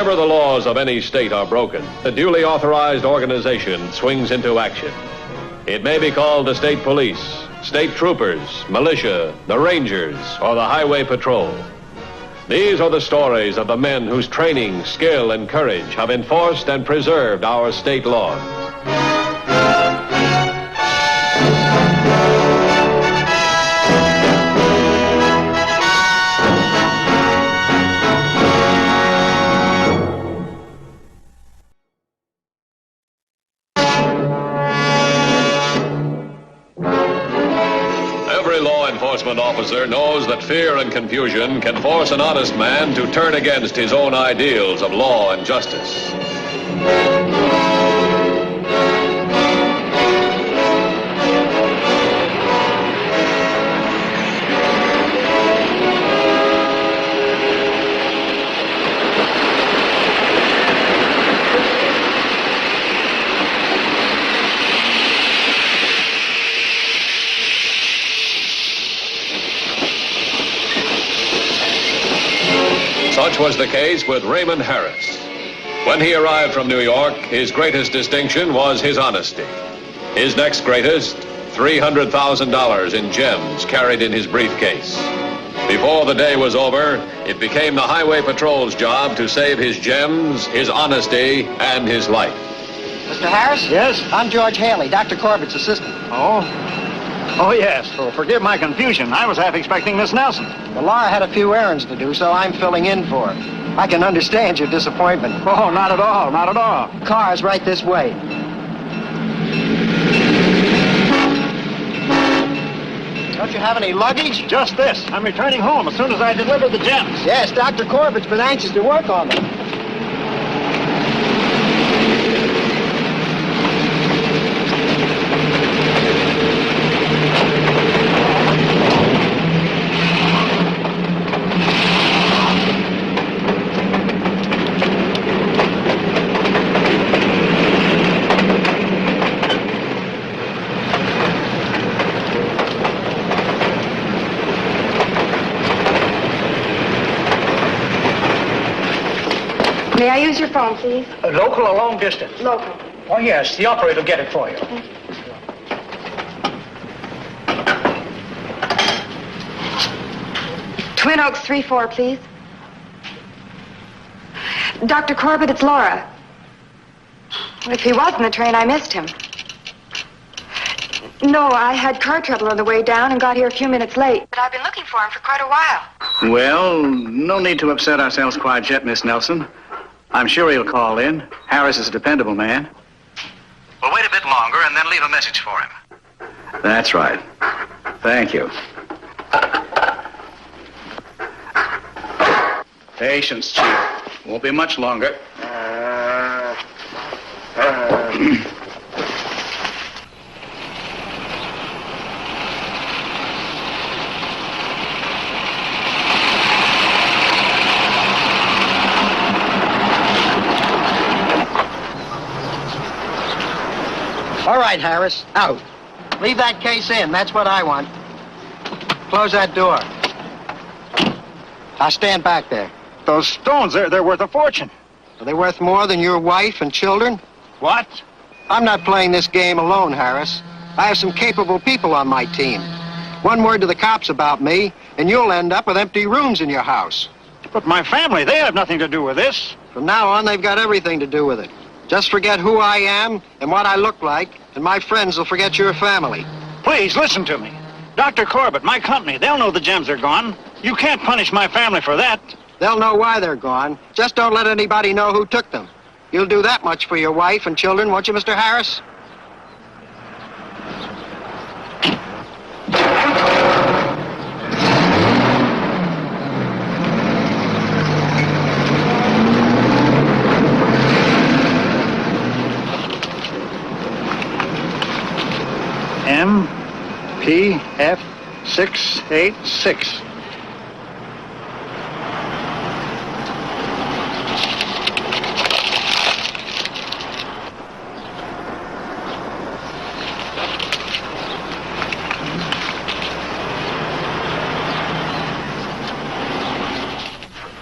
Whenever the laws of any state are broken, a duly authorized organization swings into action. It may be called the state police, state troopers, militia, the rangers, or the highway patrol. These are the stories of the men whose training, skill, and courage have enforced and preserved our state laws. Enforcement officer knows that fear and confusion can force an honest man to turn against his own ideals of law and justice. Such was the case with Raymond Harris. When he arrived from New York, his greatest distinction was his honesty. His next greatest, $300,000 in gems carried in his briefcase. Before the day was over, it became the Highway Patrol's job to save his gems, his honesty, and his life. Mr. Harris? Yes? I'm George Haley, Dr. Corbett's assistant. Oh, yes. Oh, forgive my confusion. I was half expecting Miss Nelson. Well, Laura had a few errands to do, so I'm filling in for her. I can understand your disappointment. Oh, not at all, not at all. Car's right this way. Don't you have any luggage? Just this. I'm returning home as soon as I deliver the gems. Yes, Dr. Corbett's been anxious to work on them. May I use your phone, please? Local or long distance? Local. Oh, yes. The operator will get it for you. Twin Oaks 3-4, please. Dr. Corbett, it's Laura. If he was in the train, I missed him. No, I had car trouble on the way down and got here a few minutes late. But I've been looking for him for quite a while. Well, no need to upset ourselves quite yet, Miss Nelson. I'm sure he'll call in. Harris is a dependable man. We'll wait a bit longer and then leave a message for him. That's right. Thank you. Patience, Chief. Won't be much longer. All right, Harris, out. Leave that case in. That's what I want. Close that door. Now stand back there. Those stones, they're worth a fortune. Are they worth more than your wife and children? What? I'm not playing this game alone, Harris. I have some capable people on my team. One word to the cops about me, and you'll end up with empty rooms in your house. But my family, they have nothing to do with this. From now on, they've got everything to do with it. Just forget who I am and what I look like, and my friends will forget your family. Please, listen to me. Dr. Corbett, my company, they'll know the gems are gone. You can't punish my family for that. They'll know why they're gone. Just don't let anybody know who took them. You'll do that much for your wife and children, won't you, Mr. Harris? MPF 686.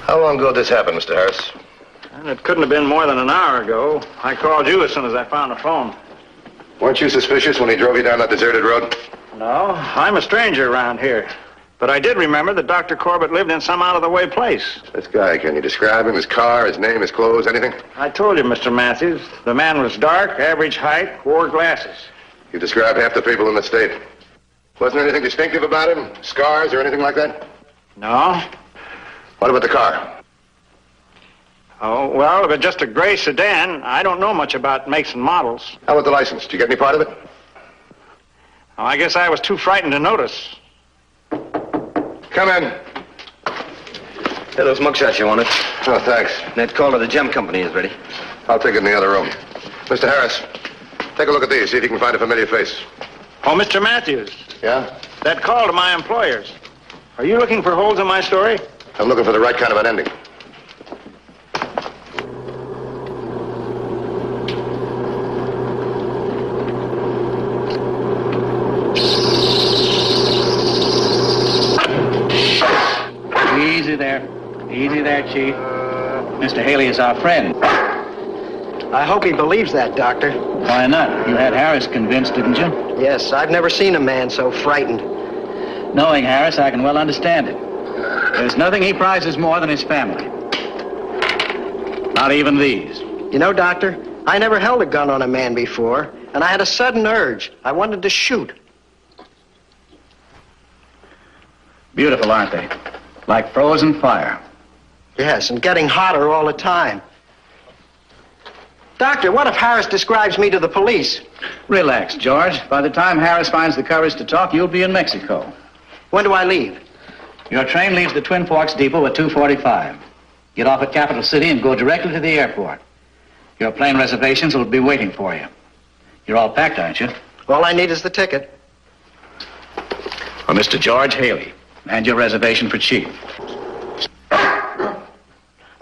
How long ago did this happen, Mr. Harris? And it couldn't have been more than an hour ago. I called you as soon as I found the phone. Weren't you suspicious when he drove you down that deserted road? No, I'm a stranger around here. But I did remember that Dr. Corbett lived in some out-of-the-way place. This guy, can you describe him? His car, his name, his clothes, anything? I told you, Mr. Matthews. The man was dark, average height, wore glasses. You described half the people in the state. Wasn't there anything distinctive about him? Scars or anything like that? No. What about the car? Oh, well, if it's just a gray sedan, I don't know much about makes and models. How about the license? Did you get any part of it? Oh, I guess I was too frightened to notice. Come in. Hey, those mugshots you wanted. Oh, thanks. That call to the gem company is ready. I'll take it in the other room. Mr. Harris, take a look at these, see if you can find a familiar face. Oh, Mr. Matthews. Yeah? That call to my employers. Are you looking for holes in my story? I'm looking for the right kind of an ending. Easy there, Chief. Mr. Haley is our friend. I hope he believes that, Doctor. Why not? You had Harris convinced, didn't you? Yes, I've never seen a man so frightened. Knowing Harris, I can well understand it. There's nothing he prizes more than his family. Not even these. You know, Doctor, I never held a gun on a man before, and I had a sudden urge. I wanted to shoot. Beautiful, aren't they? Like frozen fire. Yes, and getting hotter all the time. Doctor, what if Harris describes me to the police? Relax, George. By the time Harris finds the courage to talk, you'll be in Mexico. When do I leave? Your train leaves the Twin Forks Depot at 2:45. Get off at Capital City and go directly to the airport. Your plane reservations will be waiting for you. You're all packed, aren't you? All I need is the ticket. Well, Mr. George Haley, and your reservation for Chief.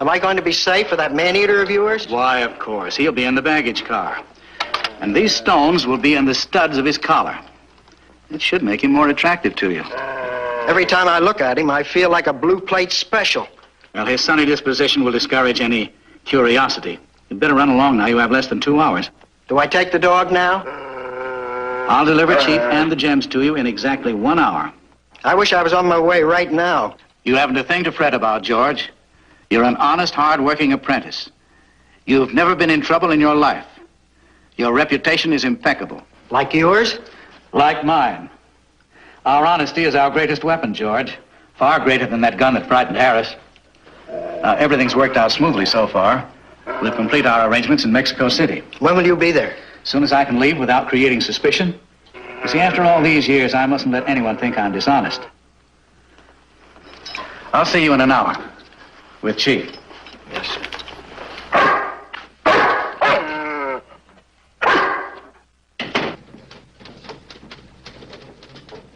Am I going to be safe for that man-eater of yours? Why, of course. He'll be in the baggage car. And these stones will be in the studs of his collar. It should make him more attractive to you. Every time I look at him, I feel like a blue plate special. Well, his sunny disposition will discourage any curiosity. You'd better run along now. You have less than 2 hours. Do I take the dog now? I'll deliver Chief and the gems to you in exactly 1 hour. I wish I was on my way right now. You haven't a thing to fret about, George. You're an honest, hard-working apprentice. You've never been in trouble in your life. Your reputation is impeccable. Like yours? Like mine. Our honesty is our greatest weapon, George. Far greater than that gun that frightened Harris. Everything's worked out smoothly so far. We'll complete our arrangements in Mexico City. When will you be there? As soon as I can leave without creating suspicion. You see, after all these years, I mustn't let anyone think I'm dishonest. I'll see you in an hour. With Chief. Yes, sir.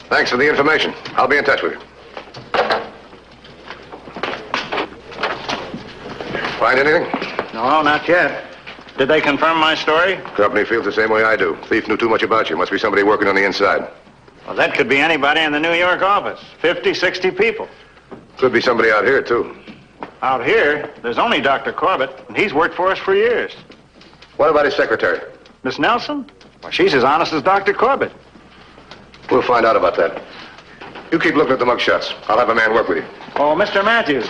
Thanks for the information. I'll be in touch with you. Find anything? No, not yet. Did they confirm my story? Company feels the same way I do. Thief knew too much about you. Must be somebody working on the inside. Well, that could be anybody in the New York office. 50, 60 people. Could be somebody out here, too. Out here, there's only Dr. Corbett, and he's worked for us for years. What about his secretary? Miss Nelson? Well, she's as honest as Dr. Corbett. We'll find out about that. You keep looking at the mugshots. I'll have a man work with you. Oh, Mr. Matthews,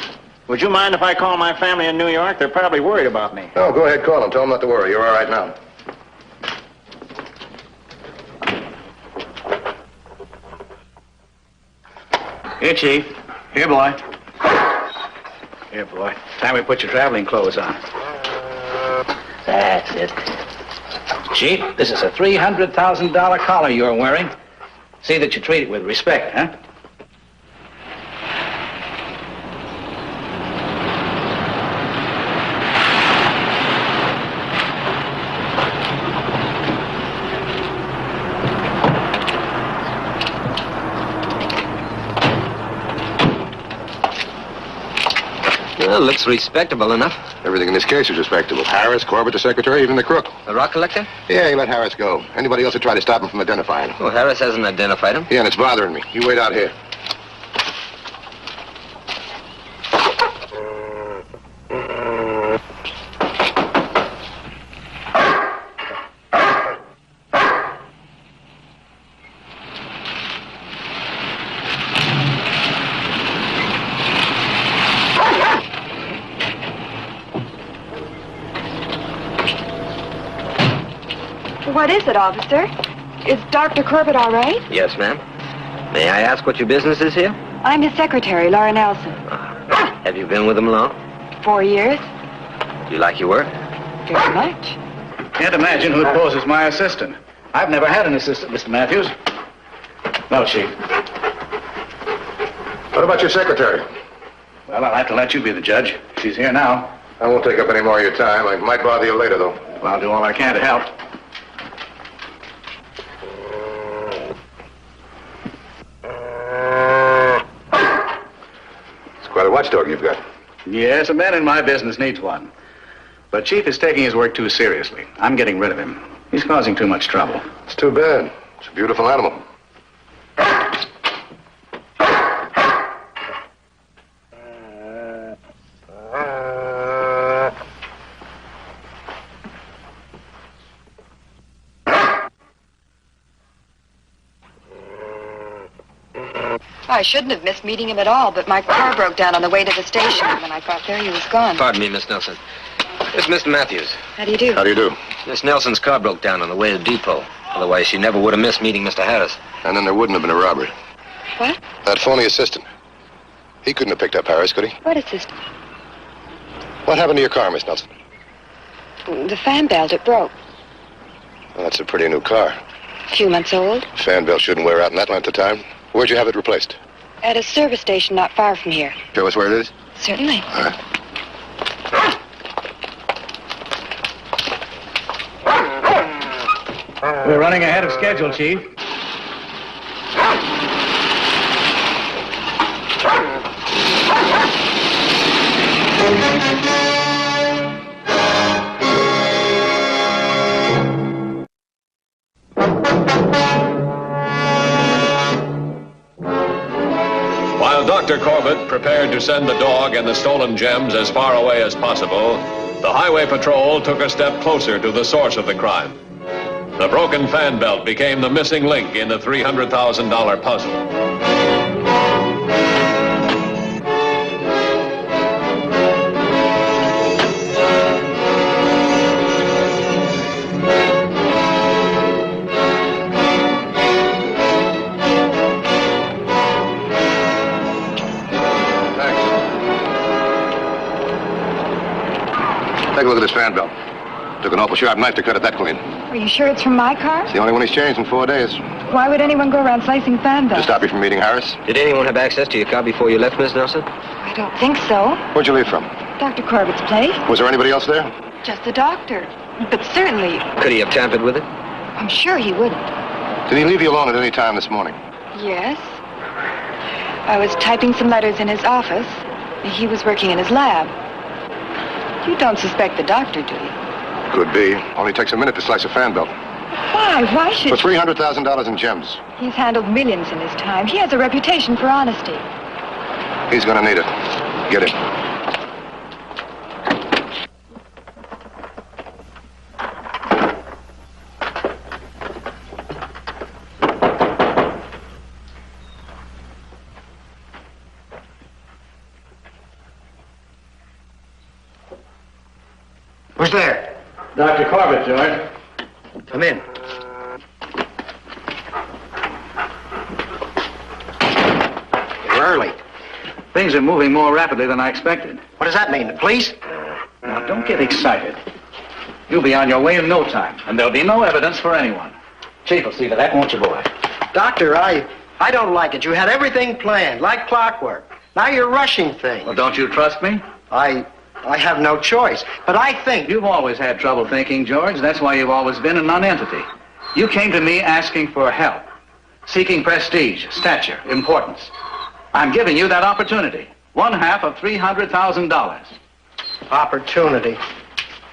would you mind if I call my family in New York? They're probably worried about me. No, go ahead, call them. Tell them not to worry. You're all right now. Here, Chief. Here, boy. Here, boy. Time we put your traveling clothes on. That's it. Chief, this is a $300,000 collar you're wearing. See that you treat it with respect, huh? Well, looks respectable enough. Everything in this case is respectable. Harris, Corbett, the secretary, even the crook. The rock collector? Yeah, he let Harris go. Anybody else who tried to stop him from identifying him. Well, Harris hasn't identified him. Yeah, and it's bothering me. You wait out here. What is it, officer? Is Dr. Corbett all right? Yes, ma'am. May I ask what your business is here? I'm his secretary, Laura Nelson. Have you been with him long? 4 years. Do you like your work? Very much. Can't imagine who'd pose as my assistant. I've never had an assistant, Mr. Matthews. No, Chief. What about your secretary? Well, I'll have to let you be the judge. She's here now. I won't take up any more of your time. I might bother you later, though. Well, I'll do all I can to help. It's quite a watchdog you've got. Yes, a man in my business needs one. But Chief is taking his work too seriously. I'm getting rid of him. He's causing too much trouble. It's too bad. It's a beautiful animal. I shouldn't have missed meeting him at all, but my car broke down on the way to the station. When I got there, he was gone. Pardon me, Miss Nelson. It's Mr. Matthews. How do you do? How do you do? Miss Nelson's car broke down on the way to the depot. Otherwise, she never would have missed meeting Mr. Harris. And then there wouldn't have been a robbery. What? That phony assistant. He couldn't have picked up Harris, could he? What assistant? What happened to your car, Miss Nelson? The fan belt, it broke. Well, that's a pretty new car. A few months old. Fan belt shouldn't wear out in that length of time. Where'd you have it replaced? At a service station not far from here. Show us where it is? Certainly. All right. We're running ahead of schedule, Chief. While Dr. Corbett prepared to send the dog and the stolen gems as far away as possible, the Highway Patrol took a step closer to the source of the crime. The broken fan belt became the missing link in the $300,000 puzzle. Take a look at this fan belt. Took an awful sharp knife to cut it that clean. Are you sure it's from my car? It's the only one he's changed in 4 days. Why would anyone go around slicing fan To belts? stop you from meeting Harris? Did anyone have access to your car before you left, Miss Nelson? I don't think so. Where'd you leave from? Dr. Corbett's place? Was there anybody else there? Just the doctor. But certainly, Could he have tampered with it? I'm sure he wouldn't. Did he leave you alone at any time this morning? Yes. I was typing some letters in his office. He was working in his lab. You don't suspect the doctor, do you? Could be. Only takes a minute to slice a fan belt. Why? Why should... For $300,000 in gems. He's handled millions in his time. He has a reputation for honesty. He's gonna need it. Get him. Who's there? Dr. Corbett, George. Come in. You're early. Things are moving more rapidly than I expected. What does that mean? The police? Now, don't get excited. You'll be on your way in no time, and there'll be no evidence for anyone. Chief will see to that, won't you, boy? Doctor, I don't like it. You had everything planned, like clockwork. Now you're rushing things. Well, don't you trust me? I have no choice. But I think... You've always had trouble thinking, George. That's why you've always been a nonentity. You came to me asking for help, seeking prestige, stature, importance. I'm giving you that opportunity. One half of $300,000. Opportunity.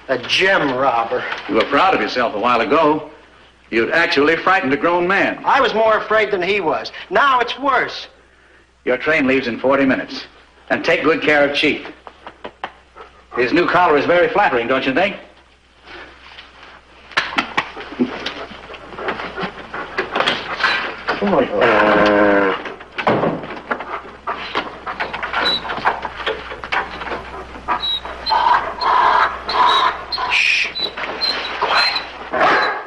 A gem robber. You were proud of yourself a while ago. You'd actually frightened a grown man. I was more afraid than he was. Now it's worse. Your train leaves in 40 minutes. And take good care of Chief. His new collar is very flattering, don't you think? Shh. Quiet.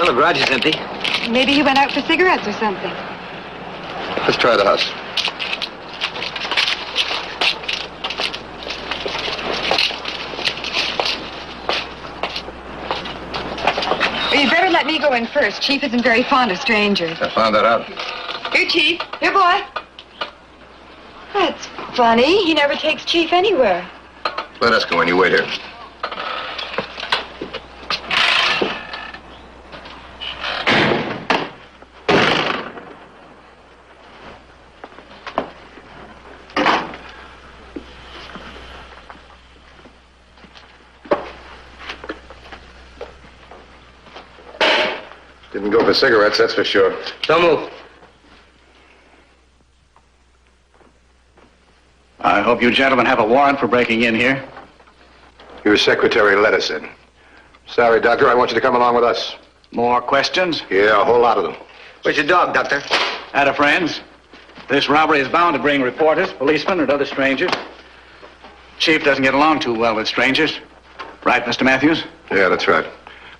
Well, the garage is empty. Maybe he went out for cigarettes or something. Let's try the house. Well, you'd better let me go in first. Chief isn't very fond of strangers. I found that out. Here, Chief. Here, boy. That's funny. He never takes Chief anywhere. Let us go in. You wait here. Didn't go for cigarettes, that's for sure. Don't move. I hope you gentlemen have a warrant for breaking in here. Your secretary let us in. Sorry, Doctor, I want you to come along with us. More questions? Yeah, a whole lot of them. Where's your dog, Doctor? Out of friends. This robbery is bound to bring reporters, policemen, and other strangers. Chief doesn't get along too well with strangers. Right, Mr. Matthews? Yeah, that's right.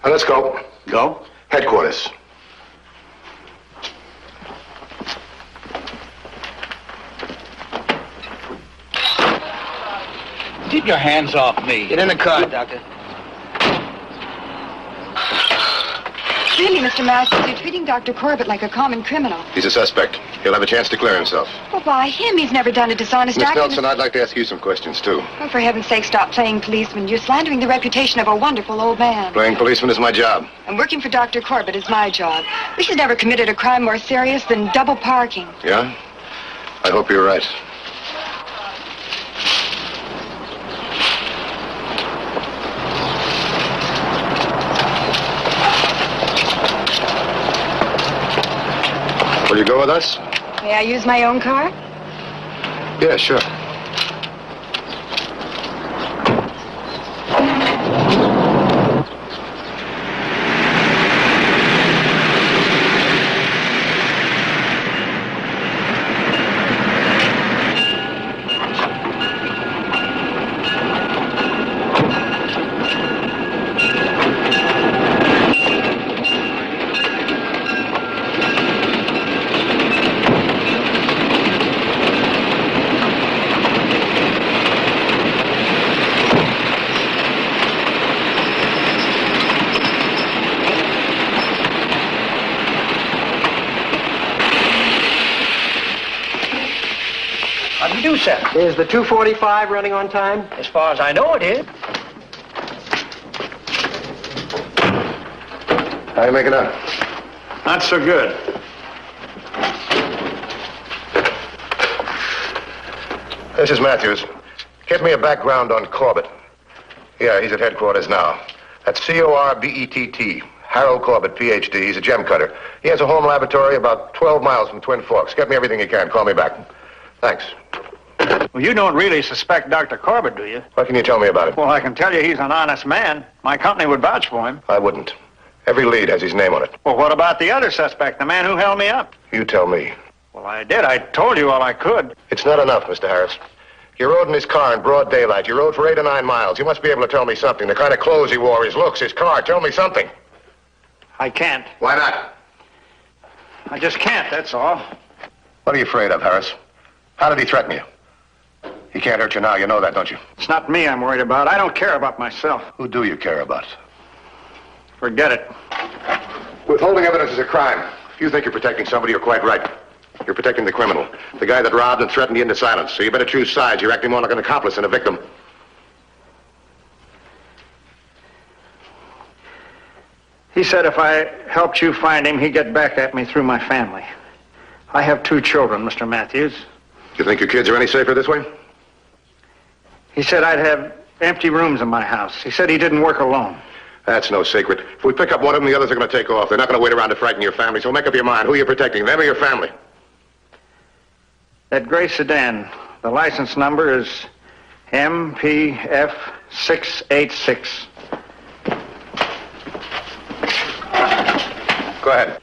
Now, let's go. Go? Headquarters. Keep your hands off me. Get in the car, Doctor. Really, Mr. Masters, you're treating Dr. Corbett like a common criminal. He's a suspect. He'll have a chance to clear himself. Well, why him? He's never done a dishonest Miss act. Nelson, I'd like to ask you some questions, too. Oh, for heaven's sake, stop playing policeman. You're slandering the reputation of a wonderful old man. Playing policeman is my job. And working for Dr. Corbett is my job. This has never committed a crime more serious than double parking. Yeah? I hope you're right. Will you go with us? May I use my own car? Yeah, sure. Is the 245 running on time? As far as I know, it is. How you making out? Not so good. This is Matthews. Get me a background on Corbett. Yeah, he's at headquarters now. That's Corbett. Harold Corbett, Ph.D. He's a gem cutter. He has a home laboratory about 12 miles from Twin Forks. Get me everything you can. Call me back. Thanks. Well, you don't really suspect Dr. Corbett, do you? What can you tell me about it? Well, I can tell you he's an honest man. My company would vouch for him. I wouldn't. Every lead has his name on it. Well, what about the other suspect, the man who held me up? You tell me. Well, I did. I told you all I could. It's not enough, Mr. Harris. You rode in his car in broad daylight. You rode for 8 or 9 miles. You must be able to tell me something. The kind of clothes he wore, his looks, his car. Tell me something. I can't. Why not? I just can't, that's all. What are you afraid of, Harris? How did he threaten you? He can't hurt you now. You know that, don't you? It's not me I'm worried about. I don't care about myself. Who do you care about? Forget it. Withholding evidence is a crime. If you think you're protecting somebody, you're quite right. You're protecting the criminal. The guy that robbed and threatened you into silence. So you better choose sides. You're acting more like an accomplice than a victim. He said if I helped you find him, he'd get back at me through my family. I have 2 children, Mr. Matthews. You think your kids are any safer this way? He said I'd have empty rooms in my house. He said he didn't work alone. That's no secret. If we pick up one of them, the others are going to take off. They're not going to wait around to frighten your family, so make up your mind. Who are you protecting, them or your family? That gray sedan, the license number is MPF 686. Go ahead.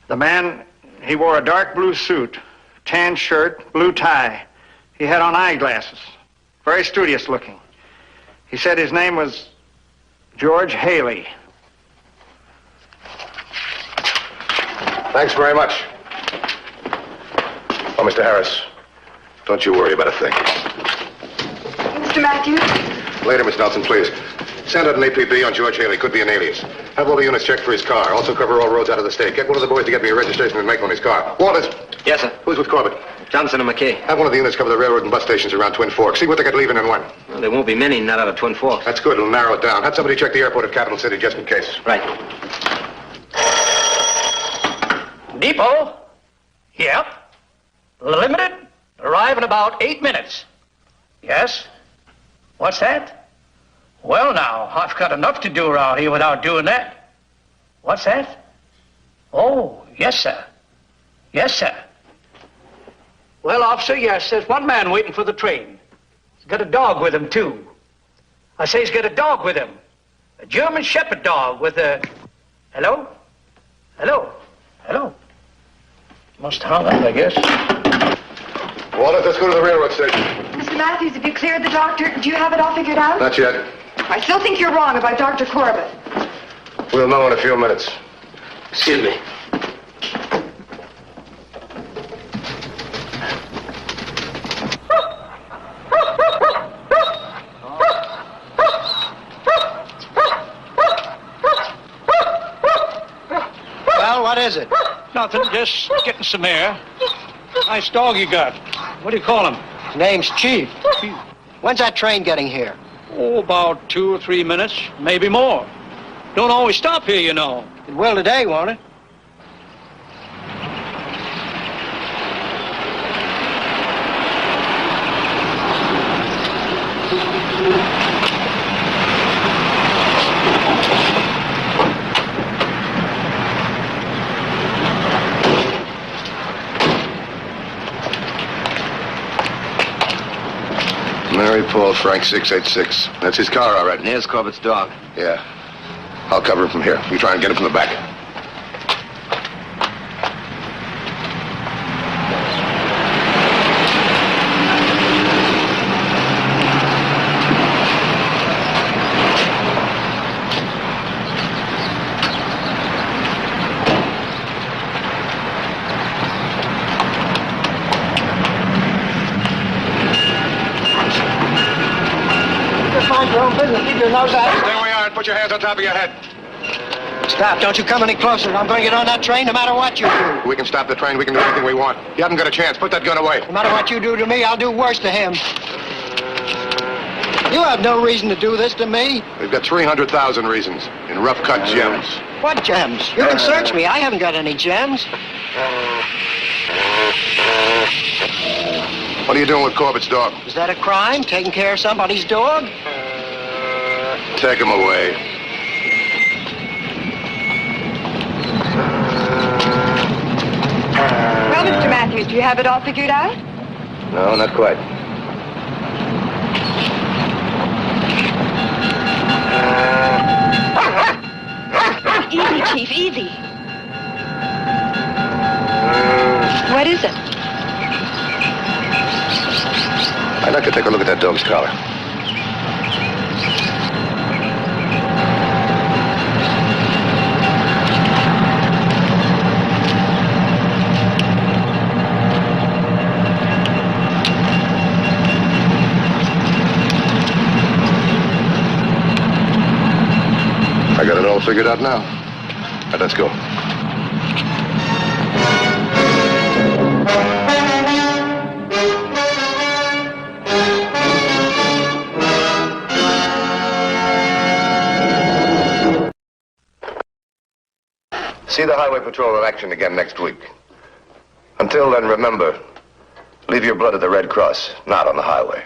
The man, he wore a dark blue suit, tan shirt, blue tie. He had on eyeglasses. Very studious looking. He said his name was George Haley. Thanks very much. Oh, Mr. Harris, don't you worry about a thing. Mr. Matthews? Later, Miss Nelson, please. Send out an APB on George Haley. Could be an alias. Have all the units checked for his car. Also cover all roads out of the state. Get one of the boys to get me a registration and make on his car. Walters. Yes, sir. Who's with Corbett? Johnson and McKay. Have one of the units cover the railroad and bus stations around Twin Forks. See what they got leaving and when. Well, there won't be many not out of Twin Forks. That's good. It'll narrow it down. Have somebody check the airport at Capital City just in case. Right. Depot? Yep. Limited. Arrive in about 8 minutes. Yes? What's that? Well, now, I've got enough to do around here without doing that. What's that? Oh, yes, sir. Yes, sir. Well, officer, yes, there's one man waiting for the train. He's got a dog with him, too. I say he's got a dog with him. A German Shepherd dog with a... Hello? Hello? Hello? Must hung up, I guess. Walters, let's go to the railroad station. Mr. Matthews, have you cleared the doctor? Do you have it all figured out? Not yet. I still think you're wrong about Dr. Corbett. We'll know in a few minutes. Excuse me. Well, what is it? Nothing, just getting some air. Nice dog you got. What do you call him? His name's Chief. When's that train getting here? Oh, about 2 or 3 minutes, maybe more. Don't always stop here, you know. It will today, won't it? Mary Paul Frank 686. That's his car, all right. And here's Corbett's dog. Yeah. I'll cover him from here. You try and get him from the back. Mind your own business. Keep your nose out. Stay where you are and put your hands on top of your head. Stop. Don't you come any closer. I'm going to get on that train no matter what you do. We can stop the train. We can do anything we want. You haven't got a chance. Put that gun away. No matter what you do to me, I'll do worse to him. You have no reason to do this to me. We've got 300,000 reasons in rough-cut gems. What gems? You can search me. I haven't got any gems. What are you doing with Corbett's dog? Is that a crime, taking care of somebody's dog? Take him away. Well, Mr. Matthews, do you have it all figured out? No, not quite. Easy, Chief, easy. What is it? I'd like to take a look at that dog's collar. I got it all figured out now. All right, let's go. See the Highway Patrol in action again next week. Until then, remember, leave your blood at the Red Cross, not on the highway.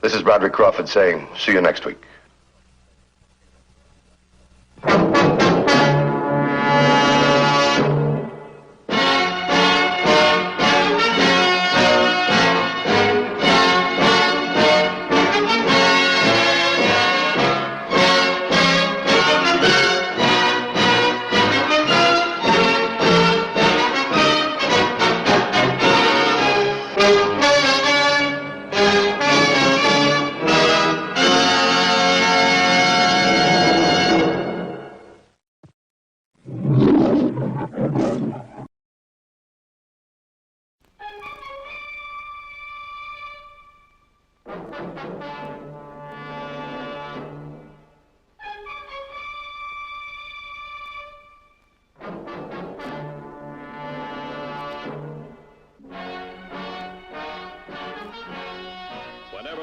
This is Broderick Crawford saying, see you next week. Whenever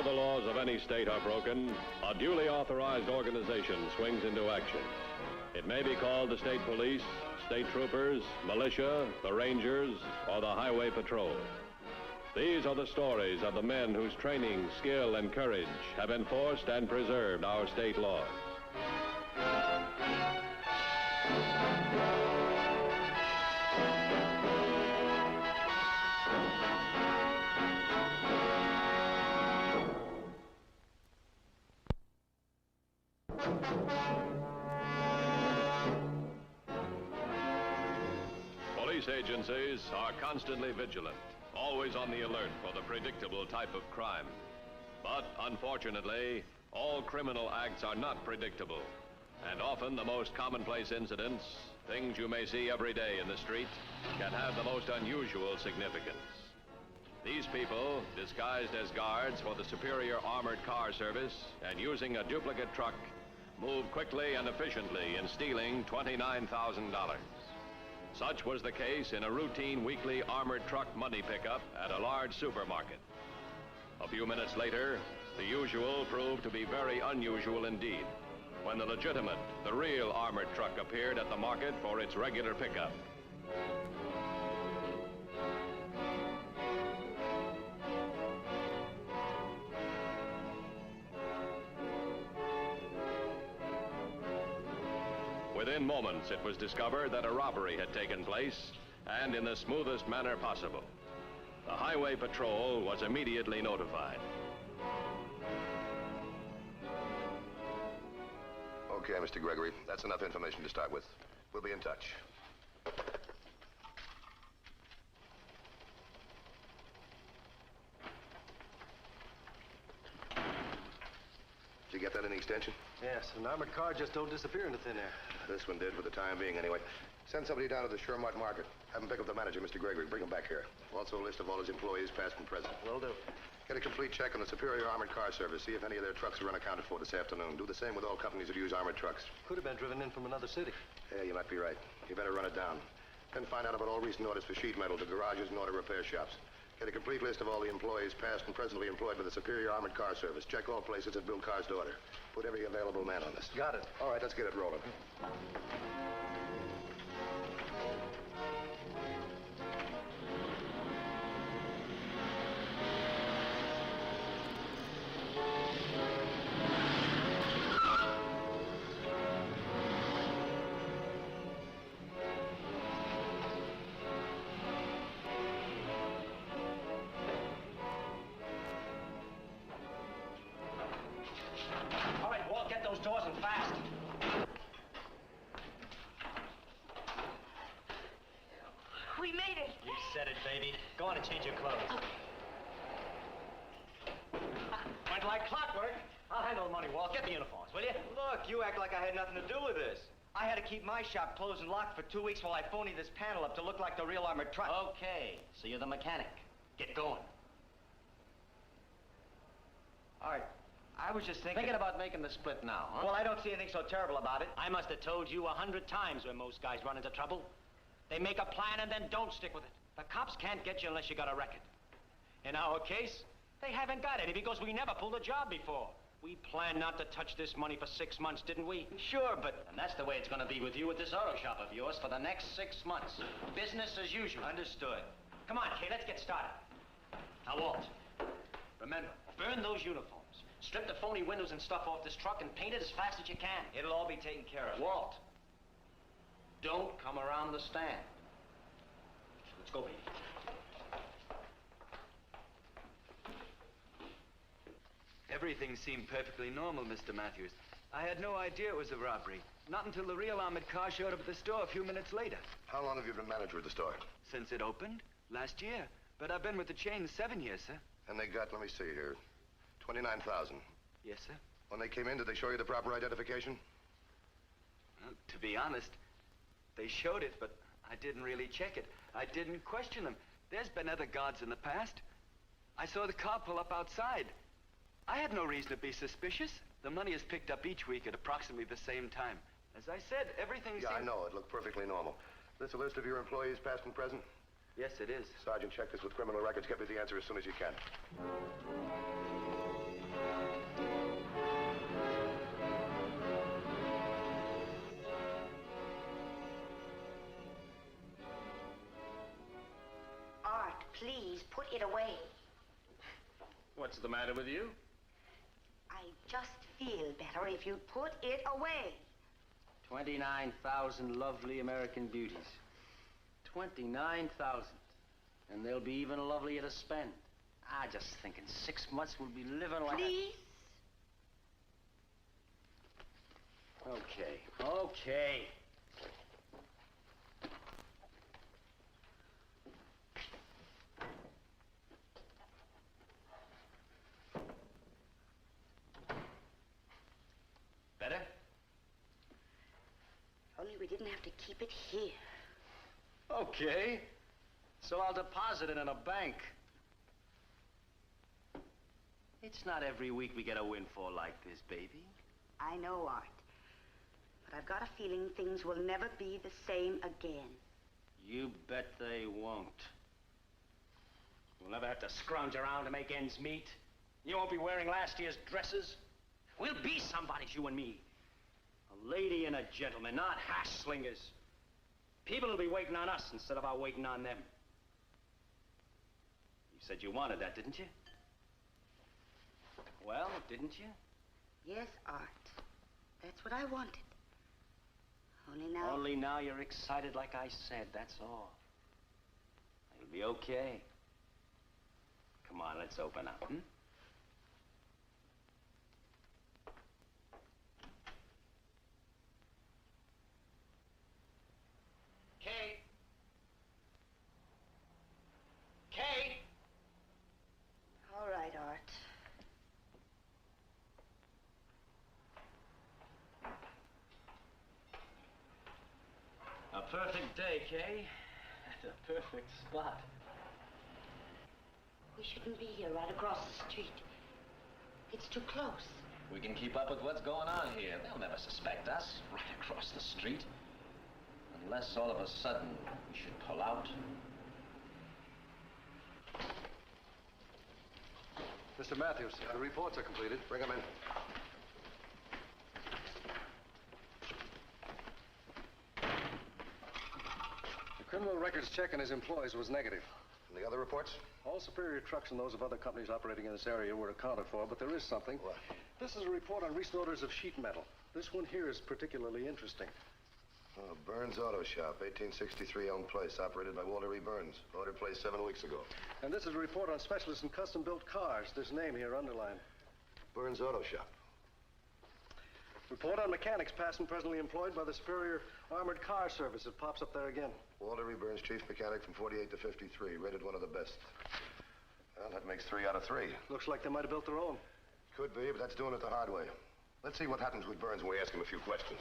the laws of any state are broken, a duly authorized organization swings into action. It may be called the state police, state troopers, militia, the rangers, or the highway patrol. These are the stories of the men whose training, skill, and courage have enforced and preserved our state laws. Police agencies are constantly vigilant, always on the alert for the predictable type of crime. But unfortunately, all criminal acts are not predictable. And often the most commonplace incidents, things you may see every day in the street, can have the most unusual significance. These people, disguised as guards for the Superior Armored Car Service and using a duplicate truck, move quickly and efficiently in stealing $29,000. Such was the case in a routine weekly armored truck money pickup at a large supermarket. A few minutes later, the usual proved to be very unusual indeed, when the legitimate, the real armored truck appeared at the market for its regular pickup. Within moments, it was discovered that a robbery had taken place, and in the smoothest manner possible. The highway patrol was immediately notified. Okay, Mr. Gregory, that's enough information to start with. We'll be in touch. Did you get that in the extension? Yes, an armored car just don't disappear into thin air. This one did for the time being, anyway. Send somebody down to the Shermart Market. Have him pick up the manager, Mr. Gregory. Bring him back here. Also a list of all his employees, past and present. Will do. Get a complete check on the Superior Armored Car Service. See if any of their trucks are unaccounted for this afternoon. Do the same with all companies that use armored trucks. Could have been driven in from another city. Yeah, you might be right. You better run it down. Then find out about all recent orders for sheet metal to garages and auto repair shops. Get a complete list of all the employees past and presently employed by the Superior Armored Car Service. Check all places that build cars to order. Put every available man on this. Got it. All right, let's get it rolling. Those doors and fast. We made it. You said it, baby. Go on and change your clothes. Went like clockwork. I'll handle the money, Walt. Get the uniforms, will you? Look, you act like I had nothing to do with this. I had to keep my shop closed and locked for 2 weeks while I phoned this panel up to look like the real armored truck. Okay, so you're the mechanic. Get going. All right. I was just thinking about making the split now, huh? Well, I don't see anything so terrible about it. I must have told you 100 times when most guys run into trouble. They make a plan and then don't stick with it. The cops can't get you unless you got a record. In our case, they haven't got any because we never pulled a job before. We planned not to touch this money for 6 months, didn't we? Sure, but... And that's the way it's going to be with you with this auto shop of yours for the next 6 months. Business as usual. Understood. Come on, kid, let's get started. Now, Walt, remember, burn those uniforms. Strip the phony windows and stuff off this truck and paint it as fast as you can. It'll all be taken care of. Walt, don't come around the stand. Let's go, baby. Everything seemed perfectly normal, Mr. Matthews. I had no idea it was a robbery. Not until the real armored car showed up at the store a few minutes later. How long have you been manager of the store? Since it opened? Last year. But I've been with the chain 7 years, sir. And they got, let me see here, 29,000. Yes, sir. When they came in, did they show you the proper identification? Well, to be honest, they showed it, but I didn't really check it. I didn't question them. There's been other guards in the past. I saw the car pull up outside. I had no reason to be suspicious. The money is picked up each week at approximately the same time. As I said, everything Yeah, I seems... know. It looked perfectly normal. This a list of your employees, past and present? Yes, it is. Sergeant, check this with criminal records. Get me the answer as soon as you can. Art, please, put it away. What's the matter with you? I just feel better if you put it away. 29,000 lovely American beauties. 29,000. And they'll be even lovelier to spend. I just think in 6 months we'll be living like... Please? Okay, okay. Better? If only we didn't have to keep it here. Okay. So I'll deposit it in a bank. It's not every week we get a windfall like this, baby. I know, Art. But I've got a feeling things will never be the same again. You bet they won't. We'll never have to scrounge around to make ends meet. You won't be wearing last year's dresses. We'll be somebodies, you and me. A lady and a gentleman, not hash slingers. People will be waiting on us instead of our waiting on them. You said you wanted that, didn't you? Well, didn't you? Yes, Art. That's what I wanted. Only now you're excited like I said, that's all. It'll be okay. Come on, let's open up, hmm? Kay? Kay? All right, Art. A perfect day, Kay. At a perfect spot. We shouldn't be here right across the street. It's too close. We can keep up with what's going on here. They'll never suspect us right across the street. Unless all of a sudden we should pull out. Mr. Matthews, the reports are completed. Bring them in. The criminal records check on his employees was negative. And the other reports? All superior trucks and those of other companies operating in this area were accounted for, but there is something. What? This is a report on recent orders of sheet metal. This one here is particularly interesting. Oh, Burns Auto Shop, 1863 Elm Place, operated by Walter E. Burns. Order placed 7 weeks ago. And this is a report on specialists in custom-built cars. This name here underlined. Burns Auto Shop. Report on mechanics past and presently employed by the Superior Armored Car Service. It pops up there again. Walter E. Burns, chief mechanic from 48 to 53, rated one of the best. Well, that makes 3 out of 3. Looks like they might have built their own. Could be, but that's doing it the hard way. Let's see what happens with Burns when we ask him a few questions.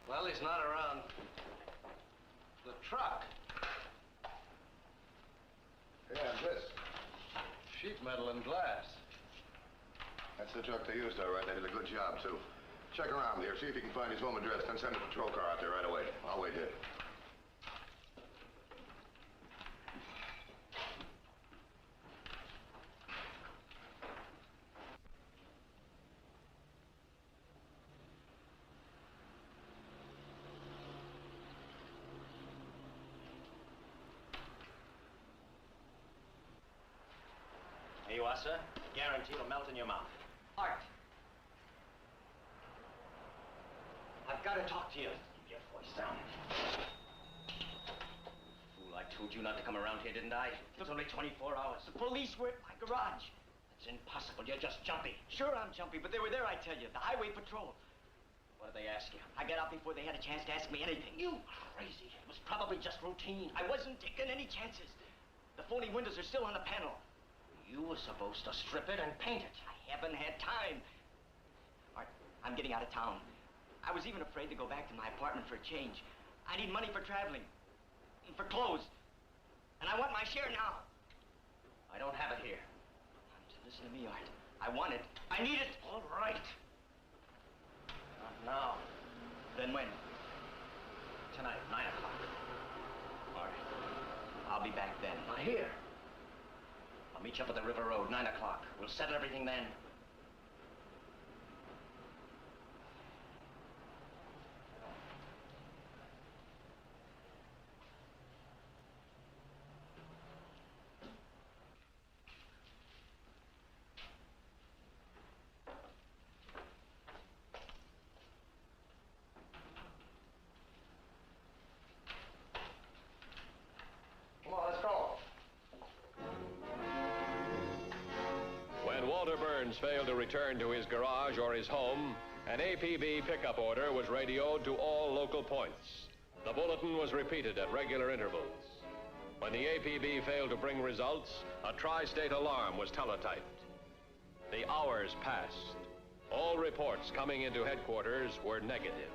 Well, he's not around. The truck. Yeah, this. Sheet metal and glass. That's the truck they used, all right. They did a good job, too. Check around here, see if you can find his home address, then send a patrol car out there right away. I'll wait here. Wasser. Guarantee it'll melt in your mouth. Art, I've got to talk to you. Keep your voice down. Fool, I told you not to come around here, didn't I? It's only 24 hours. the police were at my garage. It's impossible. You're just jumpy. Sure, I'm jumpy, but they were there, I tell you. The highway patrol. What did they ask you? I got out before they had a chance to ask me anything. You crazy. It was probably just routine. I wasn't taking any chances. The phony windows are still on the panel. You were supposed to strip it and paint it. I haven't had time. Art, I'm getting out of town. I was even afraid to go back to my apartment for a change. I need money for traveling, and for clothes. And I want my share now. I don't have it here. Listen to me, Art. I want it. I need it. All right. Not now. Then when? Tonight, 9 o'clock. All right. I'll be back then. Not here. I'll meet you up at the River Road, 9 o'clock. We'll settle everything then. Come on, let's go. When Walter Burns failed to return to his garage or his home, an APB pickup order was radioed to all local points. The bulletin was repeated at regular intervals. When the APB failed to bring results, a tri-state alarm was teletyped. The hours passed. All reports coming into headquarters were negative.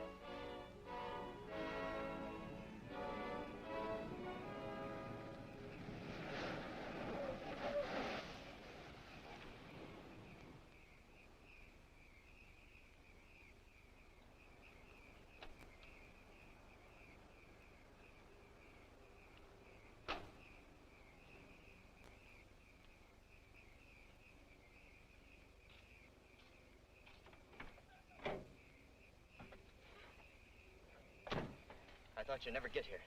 I thought you'd never get here.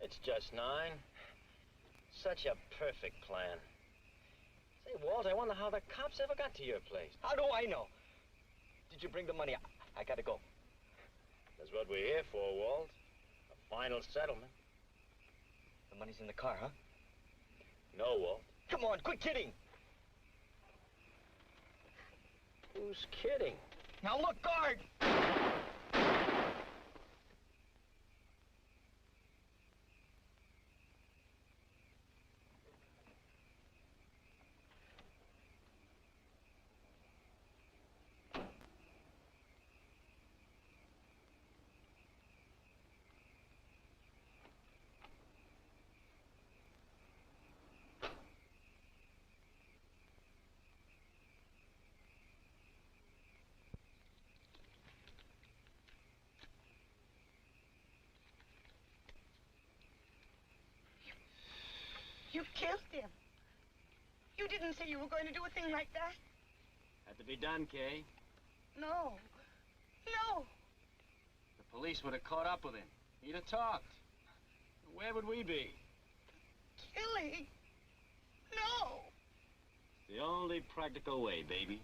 It's just 9. Such a perfect plan. Say, Walt, I wonder how the cops ever got to your place. How do I know? Did you bring the money? I gotta go. That's what we're here for, Walt. A final settlement. The money's in the car, huh? No, Walt. Come on, quit kidding. Who's kidding? Now look, guard! You killed him. You didn't say you were going to do a thing like that. Had to be done, Kay. No. No. The police would have caught up with him. He'd have talked. Where would we be? Killing. No. The only practical way, baby.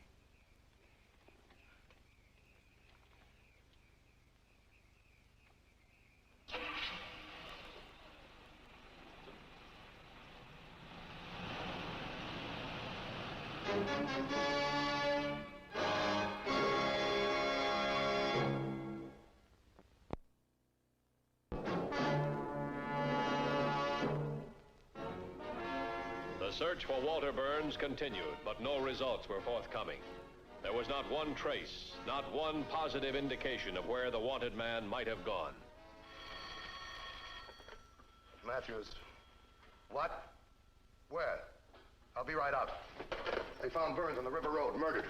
The search for Walter Burns continued, but no results were forthcoming. There was not one trace, not one positive indication of where the wanted man might have gone. Matthews. What? Where? I'll be right out. They found Burns on the River Road, murdered.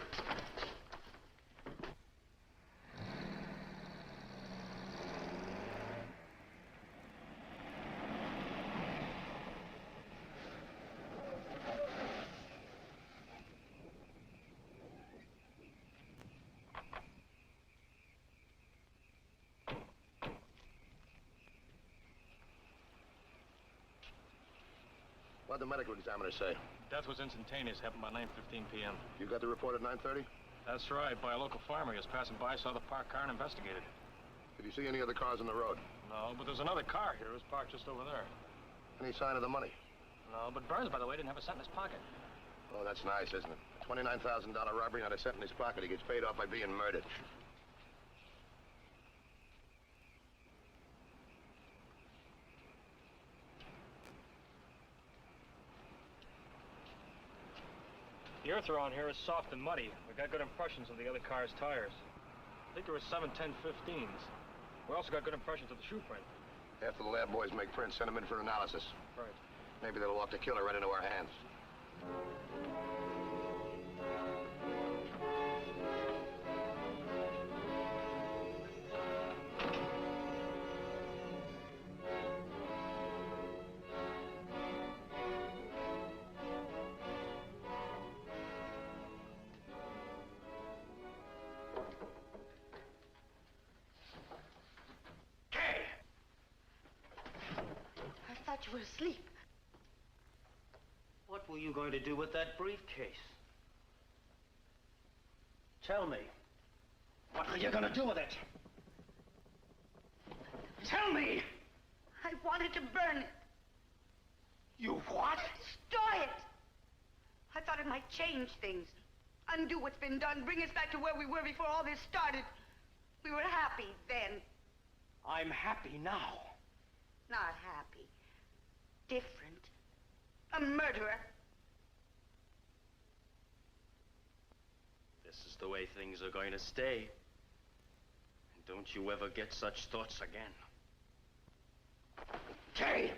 What'd the medical examiner say? Death was instantaneous, happened by 9:15 p.m. You got the report at 9:30? That's right, by a local farmer. He was passing by, saw the parked car, and investigated it. Did you see any other cars on the road? No, but there's another car here. It was parked just over there. Any sign of the money? No, but Burns, by the way, didn't have a cent in his pocket. Oh, that's nice, isn't it? A $29,000 robbery, not a cent in his pocket. He gets paid off by being murdered. The earth around here is soft and muddy. We got good impressions of the other car's tires. I think there were 7/10/15s. We also got good impressions of the shoe print. After the lab boys make prints, send them in for analysis. Right. Maybe they'll walk the killer right into our hands. I thought you were asleep. What were you going to do with that briefcase? Tell me. What are you going to do with it? Tell me! I wanted to burn it. You what? Destroy it. I thought it might change things. Undo what's been done. Bring us back to where we were before all this started. We were happy then. I'm happy now. Not happy. Different. A murderer. This is the way things are going to stay. And don't you ever get such thoughts again. Kay!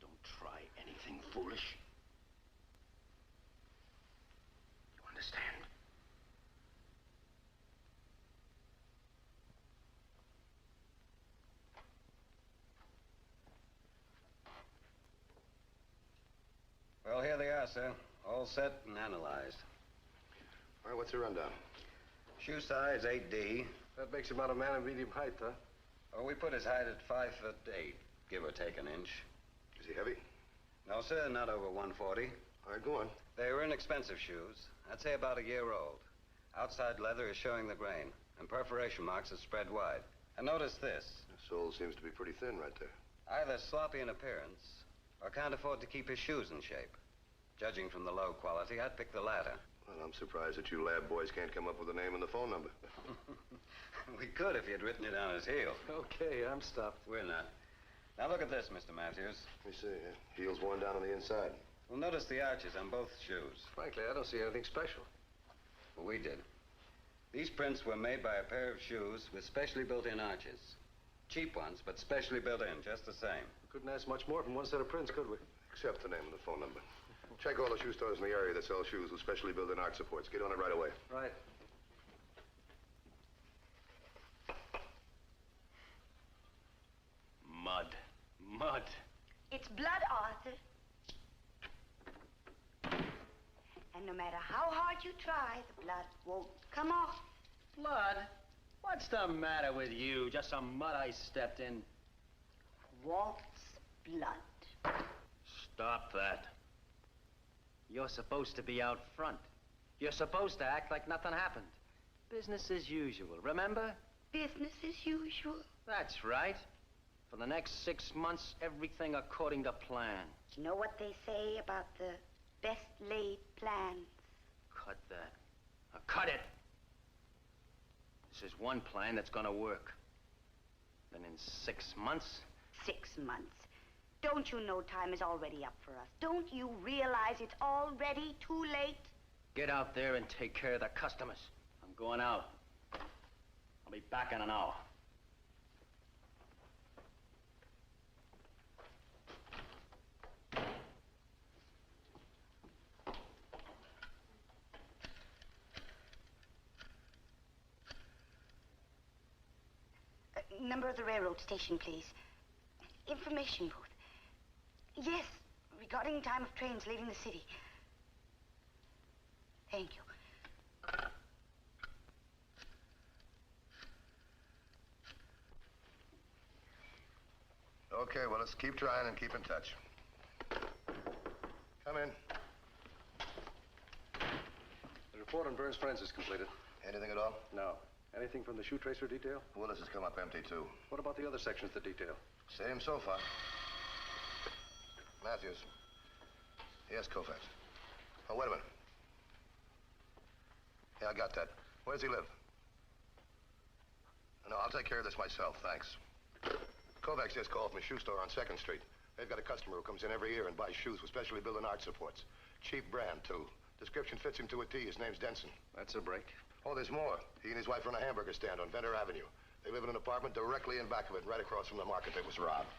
Don't try anything foolish. You understand? Well, here they are, sir. All set and analyzed. All right, what's the rundown? Shoe size 8D. That makes him about a man of medium height, huh? Oh, we put his height at 5'8", give or take an inch. Is he heavy? No, sir, not over 140. All right, go on. They were inexpensive shoes. I'd say about a year old. Outside leather is showing the grain, and perforation marks are spread wide. And notice this. The sole seems to be pretty thin right there. Either sloppy in appearance, or can't afford to keep his shoes in shape. Judging from the low quality, I'd pick the latter. Well, I'm surprised that you lab boys can't come up with the name and the phone number. We could if you'd written it on his heel. Okay, I'm stopped. We're not. Now look at this, Mr. Matthews. Let me see. Heel's worn down on the inside. Well, notice the arches on both shoes. Frankly, I don't see anything special. Well, we did. These prints were made by a pair of shoes with specially built-in arches. Cheap ones, but specially built in, just the same. We couldn't ask much more from one set of prints, could we? Except the name and the phone number. Check all the shoe stores in the area that sell shoes with specially built-in arch supports. Get on it right away. Right. Mud. Mud. It's blood, Arthur. And no matter how hard you try, the blood won't come off. Blood? What's the matter with you? Just some mud I stepped in. Walt's blood. Stop that. You're supposed to be out front. You're supposed to act like nothing happened. Business as usual, remember? Business as usual. That's right. For the next 6 months, everything according to plan. You know what they say about the best laid plans? Cut that. Now cut it. This is one plan that's gonna work. Then in 6 months... 6 months. Don't you know time is already up for us? Don't you realize it's already too late? Get out there and take care of the customers. I'm going out. I'll be back in an hour. Number of the railroad station, please. Information booth. Yes, regarding time of trains leaving the city. Thank you. Okay, well, let's keep trying and keep in touch. Come in. The report on Burns' friends is completed. Anything at all? No. Anything from the shoe tracer detail? Willis has come up empty, too. What about the other sections of the detail? Same so far. Matthews. Yes, Koufax. Oh, wait a minute. Yeah, I got that. Where does he live? No, I'll take care of this myself, thanks. Kovacs just called from a shoe store on 2nd Street. They've got a customer who comes in every year and buys shoes with specially built and arch supports. Cheap brand, too. Description fits him to a T. His name's Denson. That's a break. Oh, there's more. He and his wife run a hamburger stand on Venter Avenue. They live in an apartment directly in back of it, right across from the market that was robbed.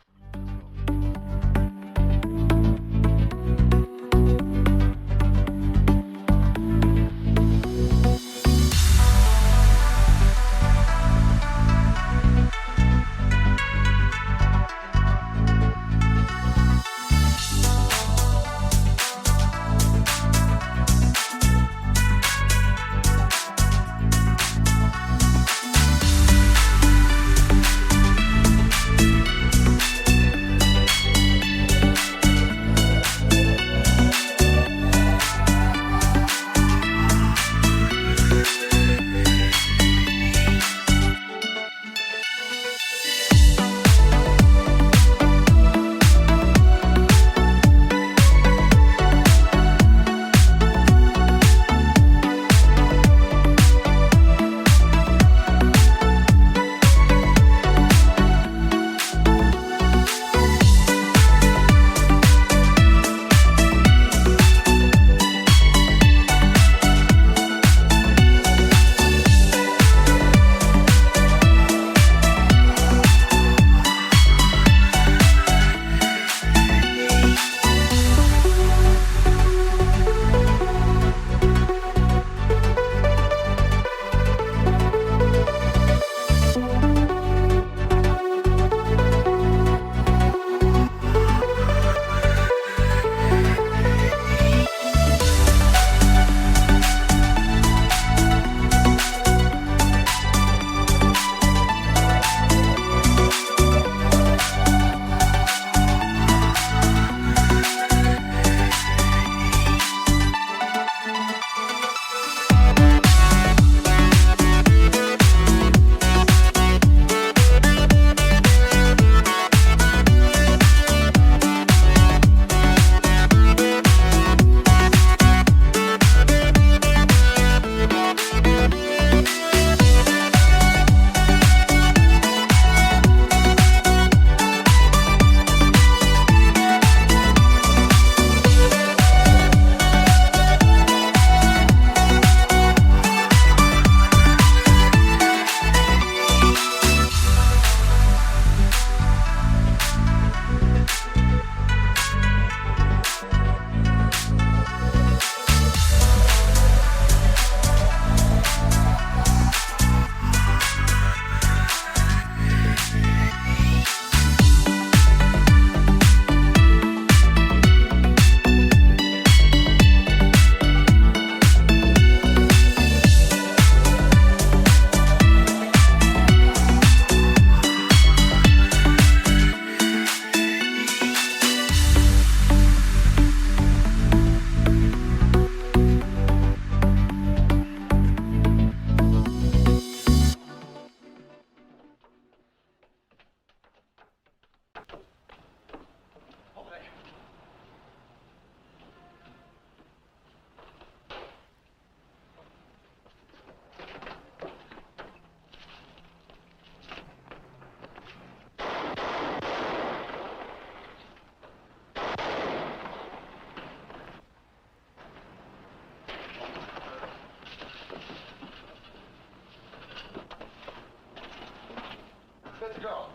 Let's go.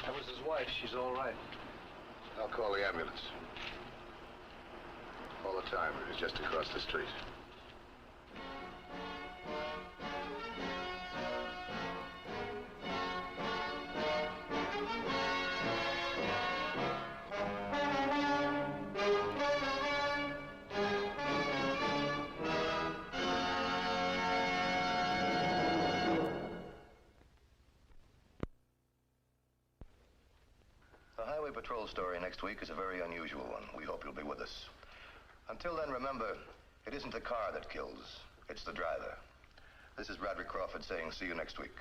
That was his wife. She's all right. I'll call the ambulance. All the time. It was just across the street. patrol story next week is a very unusual one. We hope you'll be with us. Until then, remember, it isn't the car that kills, it's the driver. This is Bradley Crawford saying see you next week.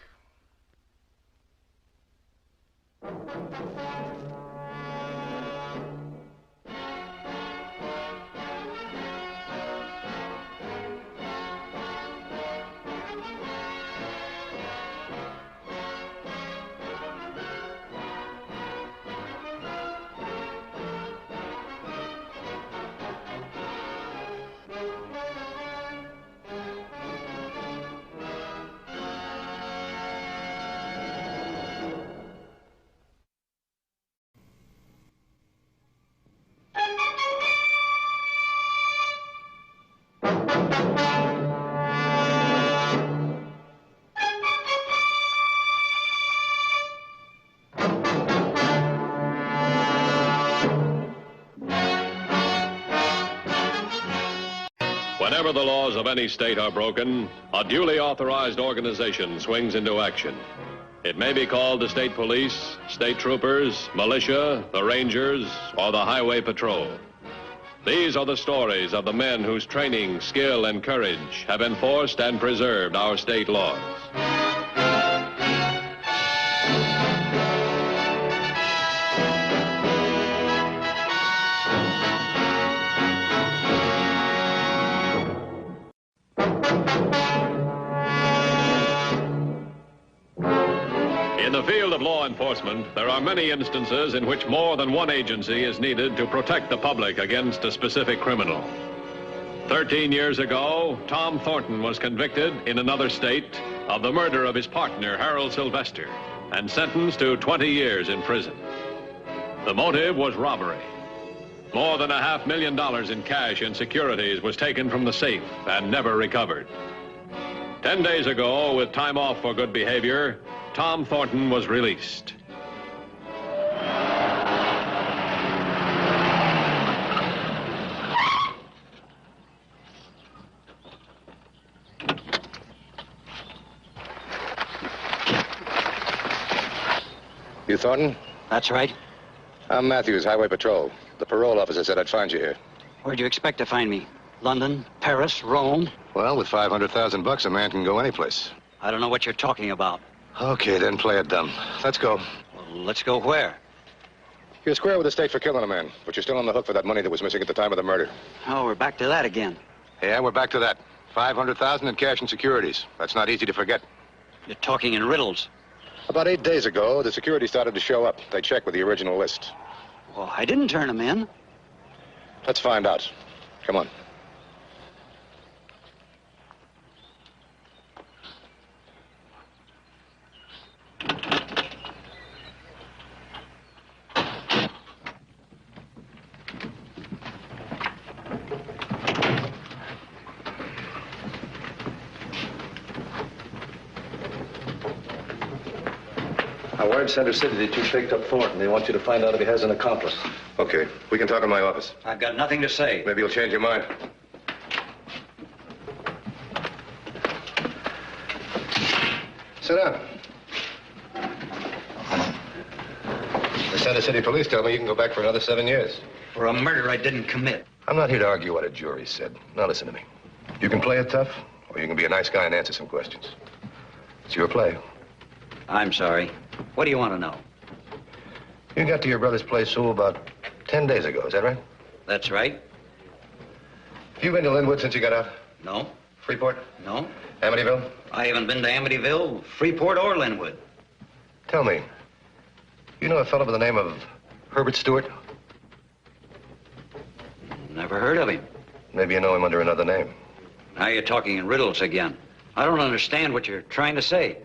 Whenever the laws of any state are broken, a duly authorized organization swings into action. It may be called the state police, state troopers, militia, the rangers, or the highway patrol. These are the stories of the men whose training, skill, and courage have enforced and preserved our state laws. In the field of law enforcement, there are many instances in which more than one agency is needed to protect the public against a specific criminal. 13 years ago, Tom Thornton was convicted in another state of the murder of his partner, Harold Sylvester, and sentenced to 20 years in prison. The motive was robbery. More than $500,000 in cash and securities was taken from the safe and never recovered. 10 days ago, with time off for good behavior, Tom Thornton was released. You Thornton? That's right. I'm Matthews, Highway Patrol. The parole officer said I'd find you here. Where'd you expect to find me? London, Paris, Rome? Well, with $500,000, a man can go anyplace. I don't know what you're talking about. Okay, then play it dumb. Let's go. Well, let's go where? You're square with the state for killing a man, but you're still on the hook for that money that was missing at the time of the murder. Oh, we're back to that again. Yeah, we're back to that. $500,000 in cash and securities. That's not easy to forget. You're talking in riddles. About 8 days ago, the security started to show up. They checked with the original list. Well, I didn't turn them in. Let's find out. Come on. I wired Center City that you picked up Thornton. They want you to find out if he has an accomplice. Okay, we can talk in my office. I've got nothing to say. Maybe you'll change your mind. Sit down. The Center City police tell me you can go back for another 7 years. For a murder I didn't commit. I'm not here to argue what a jury said. Now listen to me. You can play it tough, or you can be a nice guy and answer some questions. It's your play. I'm sorry. What do you want to know? You got to your brother's place, Sue, about 10 days ago. Is that right? That's right. Have you been to Linwood since you got out? No. Freeport? No. Amityville? I haven't been to Amityville, Freeport, or Linwood. Tell me, you know a fellow by the name of Herbert Stewart? Never heard of him. Maybe you know him under another name. Now you're talking in riddles again. I don't understand what you're trying to say.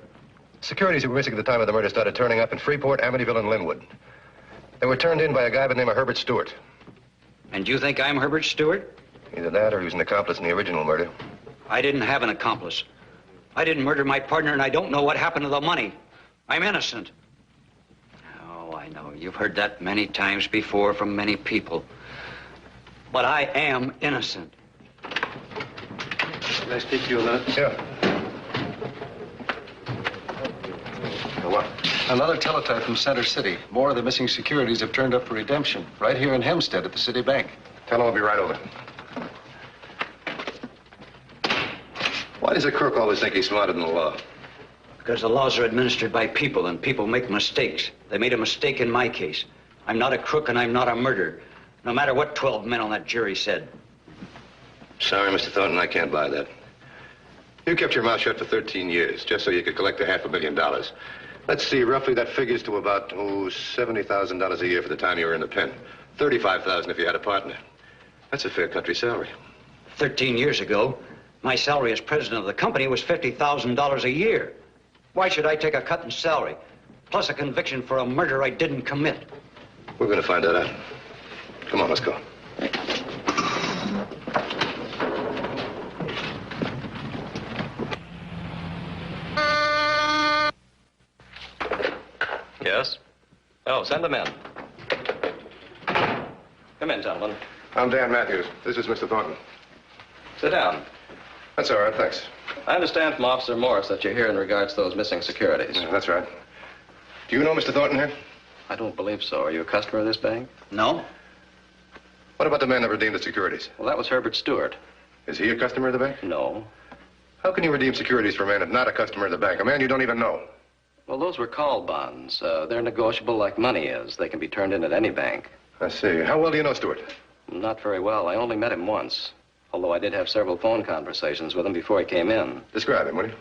Securities who were missing at the time of the murder started turning up in Freeport, Amityville, and Linwood. They were turned in by a guy by the name of Herbert Stewart. And you think I'm Herbert Stewart? Either that or he was an accomplice in the original murder. I didn't have an accomplice. I didn't murder my partner, and I don't know what happened to the money. I'm innocent. Oh, I know. You've heard that many times before from many people. But I am innocent. Can I speak to you a minute? Yeah. Go on. Another teletype from Center City. More of the missing securities have turned up for redemption. Right here in Hempstead at the City Bank. Tell him I'll be right over. Why does a crook always think he's smarter than the law? Because the laws are administered by people, and people make mistakes. They made a mistake in my case. I'm not a crook, and I'm not a murderer. No matter what 12 men on that jury said. Sorry, Mr. Thornton, I can't buy that. You kept your mouth shut for 13 years, just so you could collect $500,000. Let's see, roughly that figures to about, $70,000 a year for the time you were in the pen. $35,000 if you had a partner. That's a fair country salary. 13 years ago, my salary as president of the company was $50,000 a year. Why should I take a cut in salary, plus a conviction for a murder I didn't commit? We're going to find that out. Come on, let's go. Yes? Oh, send them in. Come in, gentlemen. I'm Dan Matthews. This is Mr. Thornton. Sit down. That's all right, thanks. I understand from Officer Morris that you're here in regards to those missing securities. Yeah, that's right. Do you know Mr. Thornton here? I don't believe so. Are you a customer of this bank? No. What about the man that redeemed the securities? Well, that was Herbert Stewart. Is he a customer of the bank? No. How can you redeem securities for a man that's not a customer of the bank, a man you don't even know? Well, those were call bonds. They're negotiable like money is. They can be turned in at any bank. I see. How well do you know Stewart? Not very well. I only met him once. Although I did have several phone conversations with him before he came in. Describe him, will you?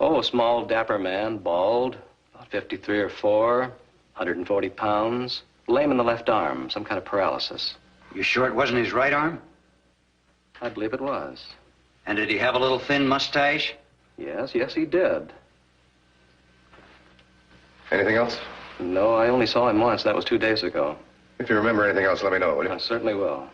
Oh, a small, dapper man, bald, about 53 or 4, 140 pounds, lame in the left arm, some kind of paralysis. You sure it wasn't his right arm? I believe it was. And did he have a little thin mustache? Yes, he did. Anything else? No, I only saw him once. That was 2 days ago. If you remember anything else, let me know, will you? I certainly will.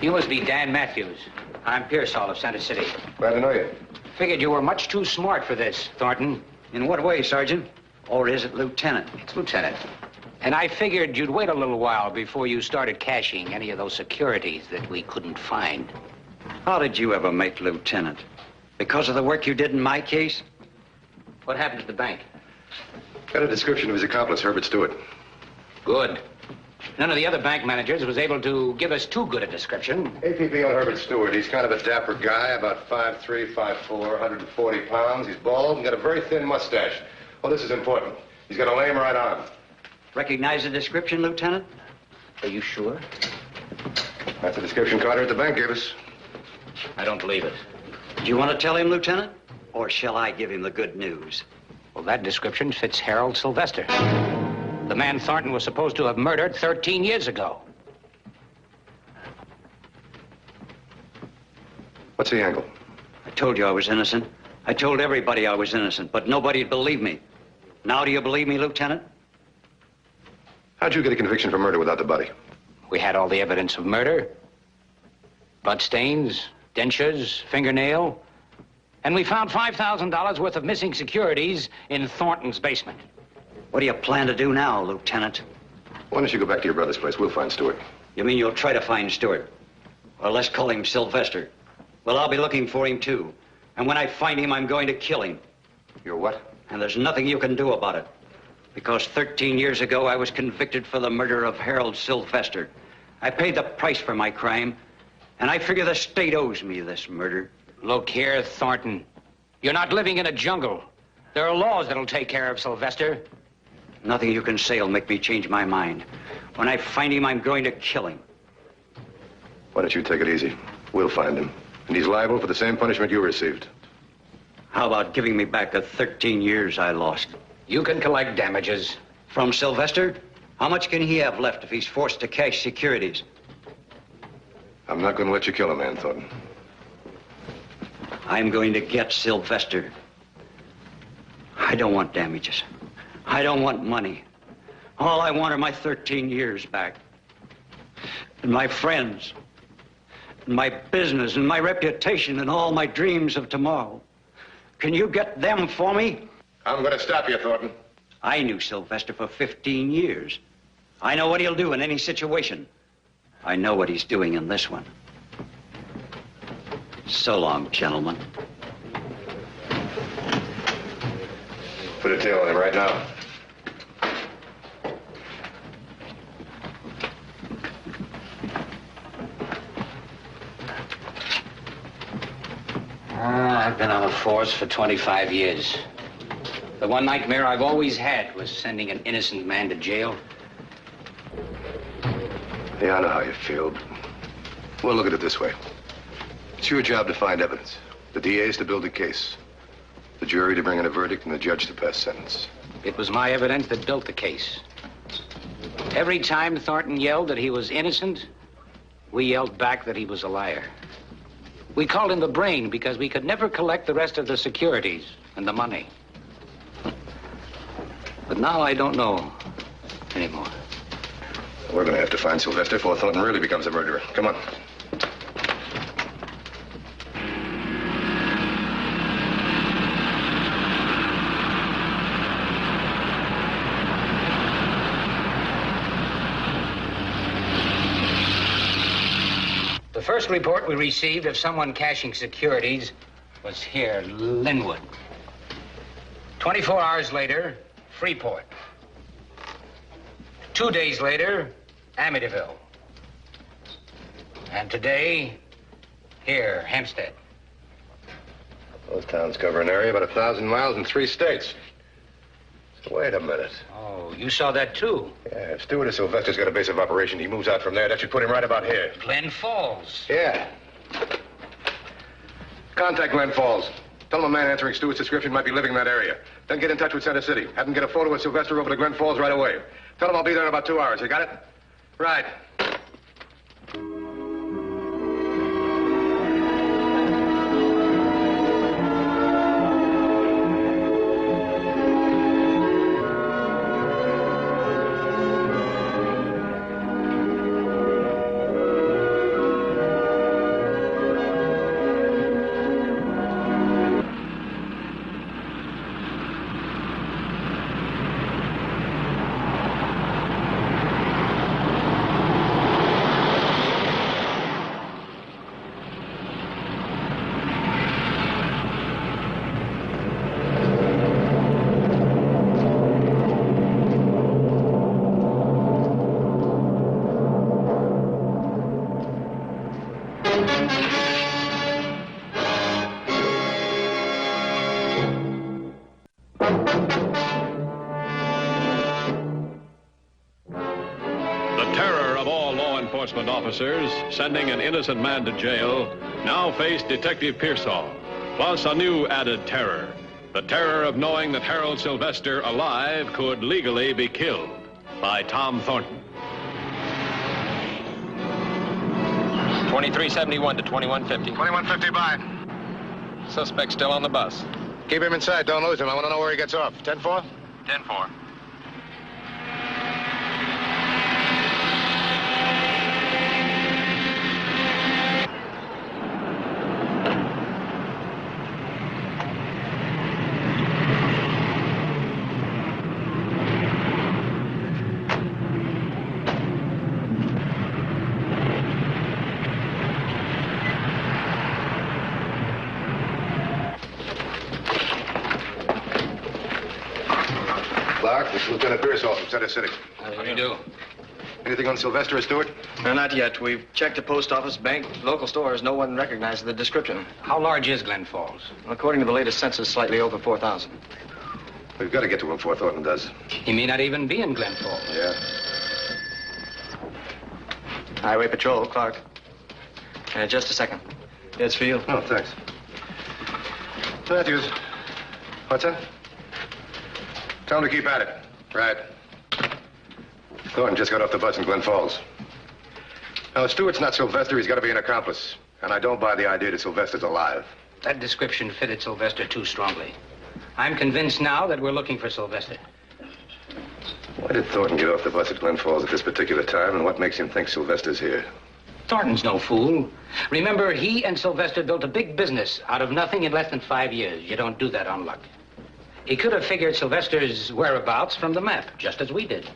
You must be Dan Matthews. I'm Pearsall of Center City. Glad to know you. Figured you were much too smart for this, Thornton. In what way, Sergeant? Or is it Lieutenant? It's Lieutenant. And I figured you'd wait a little while before you started cashing any of those securities that we couldn't find. How did you ever make Lieutenant? Because of the work you did in my case? What happened at the bank? Got a description of his accomplice, Herbert Stewart. Good. None of the other bank managers was able to give us too good a description. APB on Herbert Stewart. He's kind of a dapper guy, about 5'3", 5'4", 140 pounds. He's bald and got a very thin mustache. Well, this is important. He's got a lame right arm. Recognize the description, Lieutenant? Are you sure? That's the description Carter at the bank gave us. I don't believe it. Do you want to tell him, Lieutenant? Or shall I give him the good news? Well, that description fits Harold Sylvester. The man Thornton was supposed to have murdered 13 years ago. What's the angle? I told you I was innocent. I told everybody I was innocent, but nobody'd believe me. Now do you believe me, Lieutenant? How'd you get a conviction for murder without the body? We had all the evidence of murder. Blood stains, dentures, fingernail. And we found $5,000 worth of missing securities in Thornton's basement. What do you plan to do now, Lieutenant? Why don't you go back to your brother's place? We'll find Stewart. You mean you'll try to find Stewart? Or let's call him Sylvester. Well, I'll be looking for him, too. And when I find him, I'm going to kill him. You're what? And there's nothing you can do about it. Because 13 years ago, I was convicted for the murder of Harold Sylvester. I paid the price for my crime, and I figure the state owes me this murder. Look here, Thornton. You're not living in a jungle. There are laws that'll take care of Sylvester. Nothing you can say will make me change my mind. When I find him, I'm going to kill him. Why don't you take it easy? We'll find him. And he's liable for the same punishment you received. How about giving me back the 13 years I lost? You can collect damages. From Sylvester? How much can he have left if he's forced to cash securities? I'm not going to let you kill a man, Thornton. I'm going to get Sylvester. I don't want damages. I don't want money. All I want are my 13 years back. And my friends. And my business and my reputation and all my dreams of tomorrow. Can you get them for me? I'm going to stop you, Thornton. I knew Sylvester for 15 years. I know what he'll do in any situation. I know what he's doing in this one. So long, gentlemen. Put a tail on him right now. I've been on the force for 25 years. The one nightmare I've always had was sending an innocent man to jail. Yeah, I know how you feel. Well, look at it this way. It's your job to find evidence. The DA's to build a case. The jury to bring in a verdict and the judge to pass sentence. It was my evidence that built the case. Every time Thornton yelled that he was innocent, we yelled back that he was a liar. We called him the brain because we could never collect the rest of the securities and the money. But now I don't know anymore. We're going to have to find Sylvester before Thornton really becomes a murderer. Come on. The first report we received of someone cashing securities was here, Linwood. 24 hours later, Freeport. 2 days later, Amityville. And today, here, Hempstead. Those towns cover an area about 1,000 miles in 3 states. So wait a minute. Oh, you saw that too? Yeah, if Stewart or Sylvester's got a base of operation, he moves out from there. That should put him right about here. Glen Falls. Yeah. Contact Glen Falls. Tell him a man answering Stewart's description might be living in that area. Then get in touch with Center City. Have him get a photo of Sylvester over to Glen Falls right away. Tell him I'll be there in about 2 hours. You got it? Right. Officers sending an innocent man to jail now face Detective Pearsall, plus a new added terror. The terror of knowing that Harold Sylvester, alive, could legally be killed by Tom Thornton. 2371 to 2150. 2150 by. Suspect still on the bus. Keep him inside. Don't lose him. I want to know where he gets off. 10-4? 10-4. This is Lieutenant Pearsall from Center City. How do you do? Anything on Sylvester or Stewart? No, not yet. We've checked the post office, bank, local stores. No one recognizes the description. How large is Glen Falls? According to the latest census, slightly over 4,000. We've got to get to him before Thornton does. He may not even be in Glen Falls. Yeah. Highway Patrol, Clark. Just a second. It's for you. Oh, thanks. Matthews. What's that? Tell him to keep at it. Right. Thornton just got off the bus in Glen Falls. Now, if Stewart's not Sylvester, he's got to be an accomplice. And I don't buy the idea that Sylvester's alive. That description fitted Sylvester too strongly. I'm convinced now that we're looking for Sylvester. Why did Thornton get off the bus at Glen Falls at this particular time, and what makes him think Sylvester's here? Thornton's no fool. Remember, he and Sylvester built a big business out of nothing in less than 5 years. You don't do that on luck. He could have figured Sylvester's whereabouts from the map, just as we did.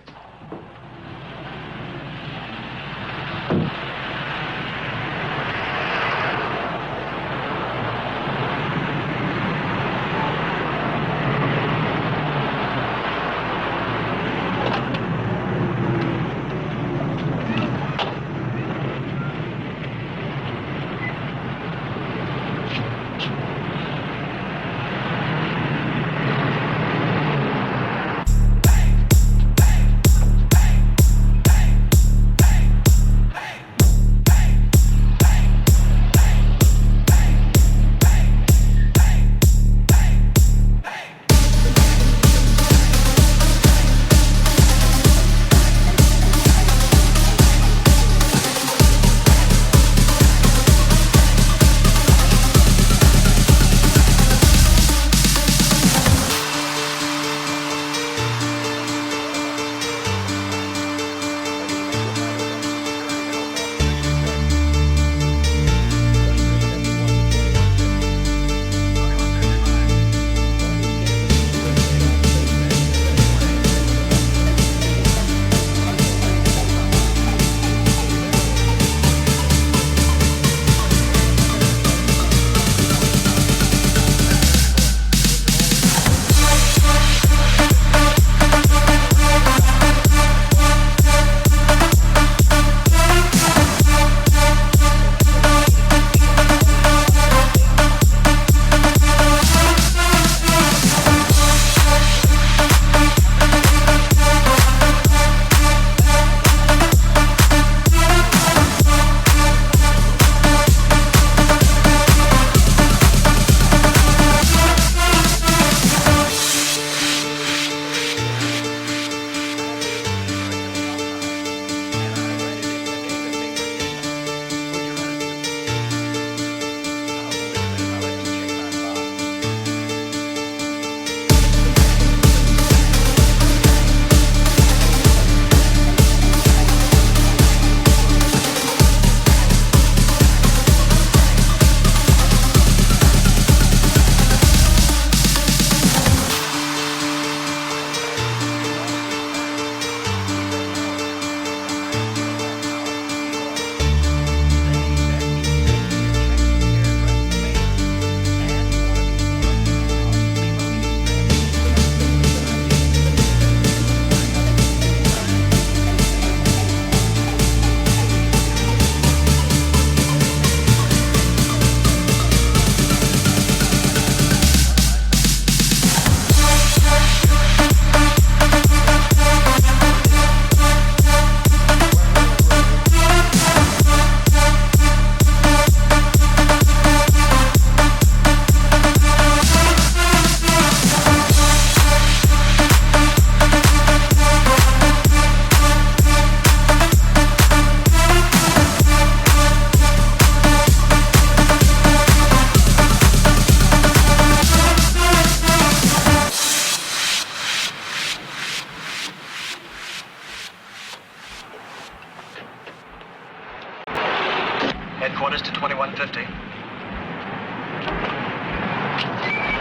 notice to 2150.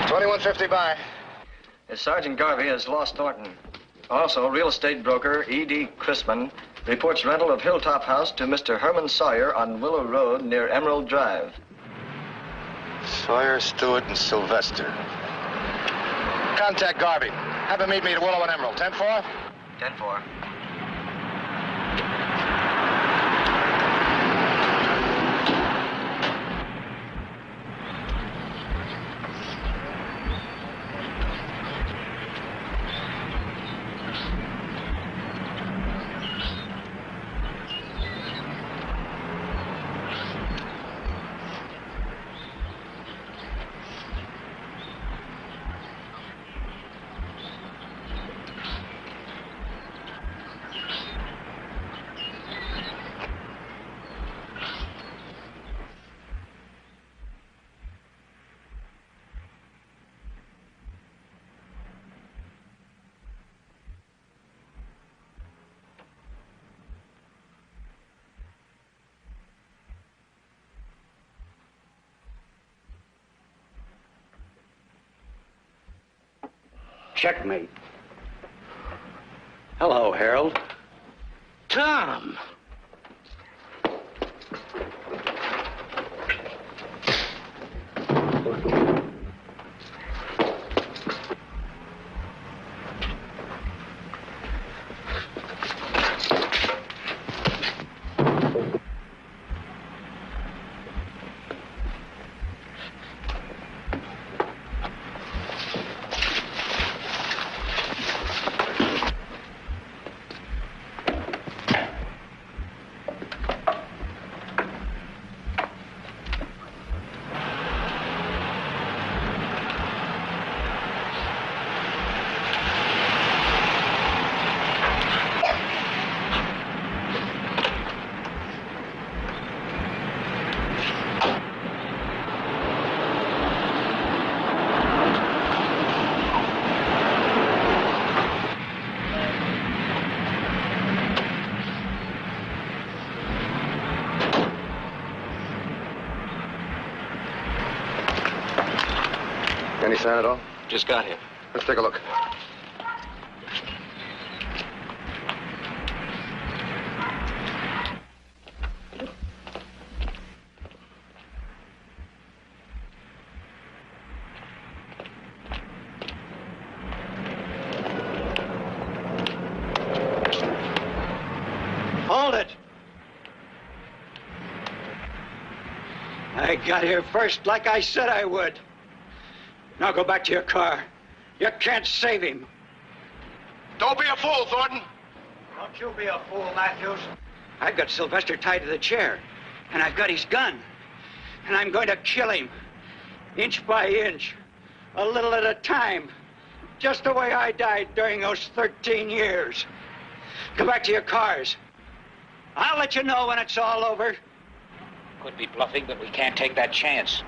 2150 by. Sergeant Garvey has lost Thornton. Also, real estate broker E.D. Chrisman reports rental of Hilltop House to Mr. Herman Sawyer on Willow Road near Emerald Drive. Sawyer, Stewart, and Sylvester. Contact Garvey. Have him meet me at Willow and Emerald. 10-4? 10-4. Checkmate. Hello, Harold. Tom! Any sign at all? Just got here. Let's take a look. Hold it! I got here first like I said I would. Now go back to your car. You can't save him. Don't be a fool, Thornton. Don't you be a fool, Matthews. I've got Sylvester tied to the chair, and I've got his gun. And I'm going to kill him, inch by inch, a little at a time, just the way I died during those 13 years. Go back to your cars. I'll let you know when it's all over. Could be bluffing, but we can't take that chance.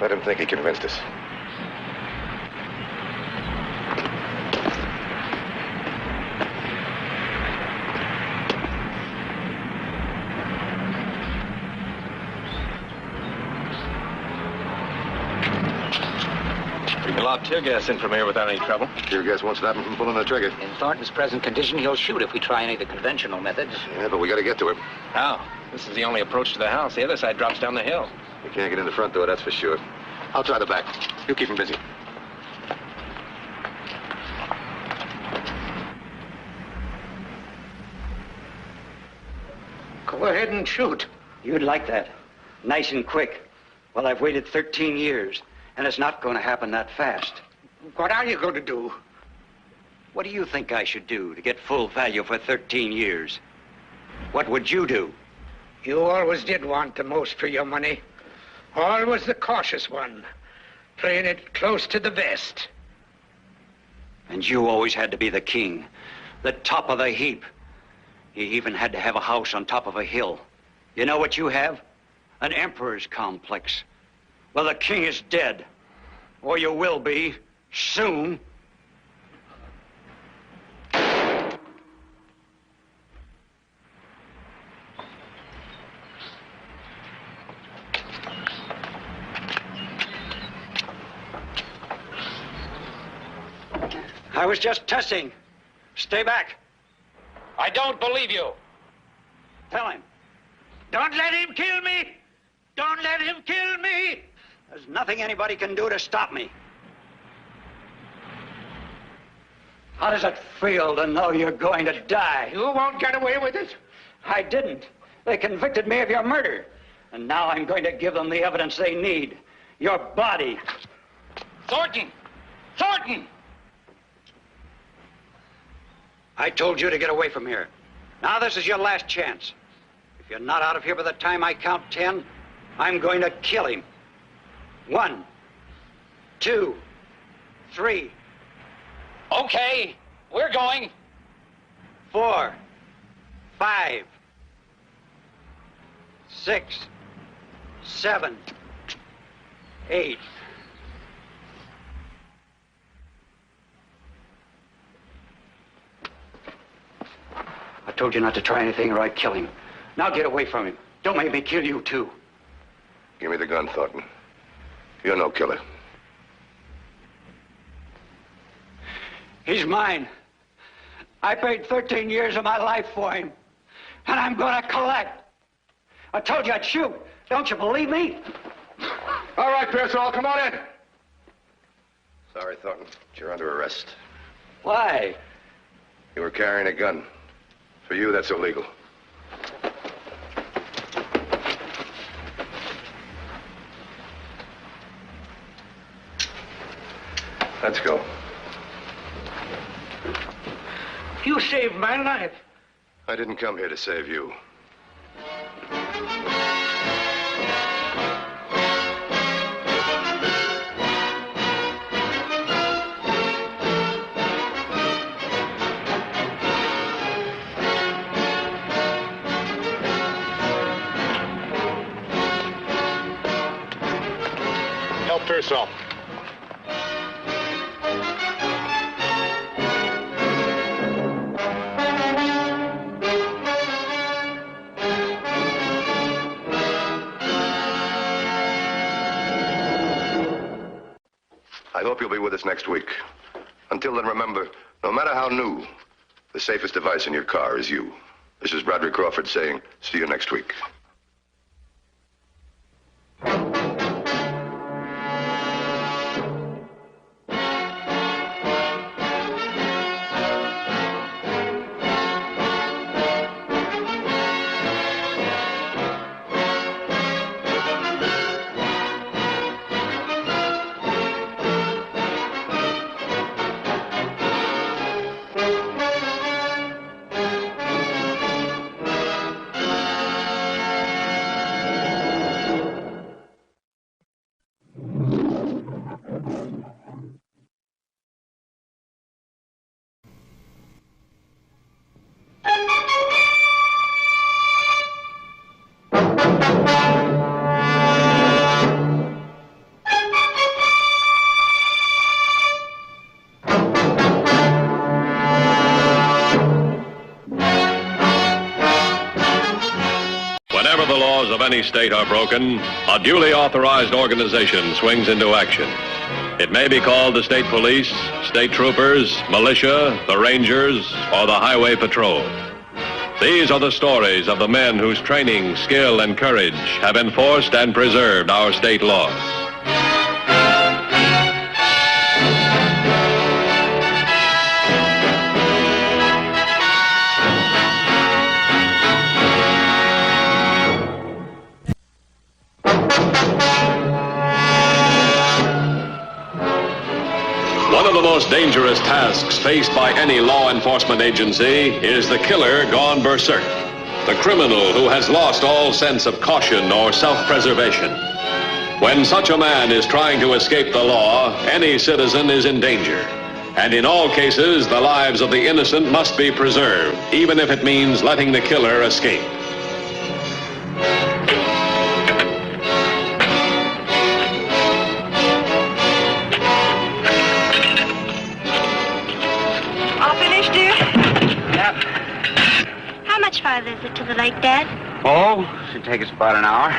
Let him think he convinced us. We can lob tear gas in from here without any trouble. Tear gas won't stop him from pulling the trigger. In Thornton's present condition, he'll shoot if we try any of the conventional methods. Yeah, but we gotta get to him. How? This is the only approach to the house. The other side drops down the hill. We can't get in the front door, that's for sure. I'll try the back. You keep him busy. Go ahead and shoot. You'd like that. Nice and quick. Well, I've waited 13 years, and it's not going to happen that fast. What are you going to do? What do you think I should do to get full value for 13 years? What would you do? You always did want the most for your money. Always the cautious one. Playing it close to the vest. And you always had to be the king. The top of the heap. You even had to have a house on top of a hill. You know what you have? An emperor's complex. Well, the king is dead. Or you will be, soon. I was just testing. Stay back. I don't believe you. Tell him. Don't let him kill me! Don't let him kill me! There's nothing anybody can do to stop me. How does it feel to know you're going to die? You won't get away with it. I didn't. They convicted me of your murder. And now I'm going to give them the evidence they need. Your body. Thornton! Thornton! I told you to get away from here. Now this is your last chance. If you're not out of here by the time I count 10, I'm going to kill him. 1, 2, 3. Okay, we're going. 4, 5, 6, 7, 8. I told you not to try anything or I'd kill him. Now get away from him. Don't make me kill you, too. Give me the gun, Thornton. You're no killer. He's mine. I paid 13 years of my life for him. And I'm gonna collect. I told you I'd shoot. Don't you believe me? All right, Patrolfull, come on in. Sorry, Thornton, but you're under arrest. Why? You were carrying a gun. For you, that's illegal. Let's go. You saved my life. I didn't come here to save you. Help Patrolfull. I hope you'll be with us next week. Until then, remember, no matter how new, the safest device in your car is you. This is Broderick Crawford saying, see you next week. Whenever the laws of any state are broken, a duly authorized organization swings into action. It may be called the state police, state troopers, militia, the rangers, or the highway patrol. These are the stories of the men whose training, skill, and courage have enforced and preserved our state laws. One of the most dangerous tasks faced by any law enforcement agency is the killer gone berserk, the criminal who has lost all sense of caution or self-preservation. When such a man is trying to escape the law, any citizen is in danger. And in all cases, the lives of the innocent must be preserved, even if it means letting the killer escape. How much farther is it to the lake, Dad? Oh, should take us about an hour.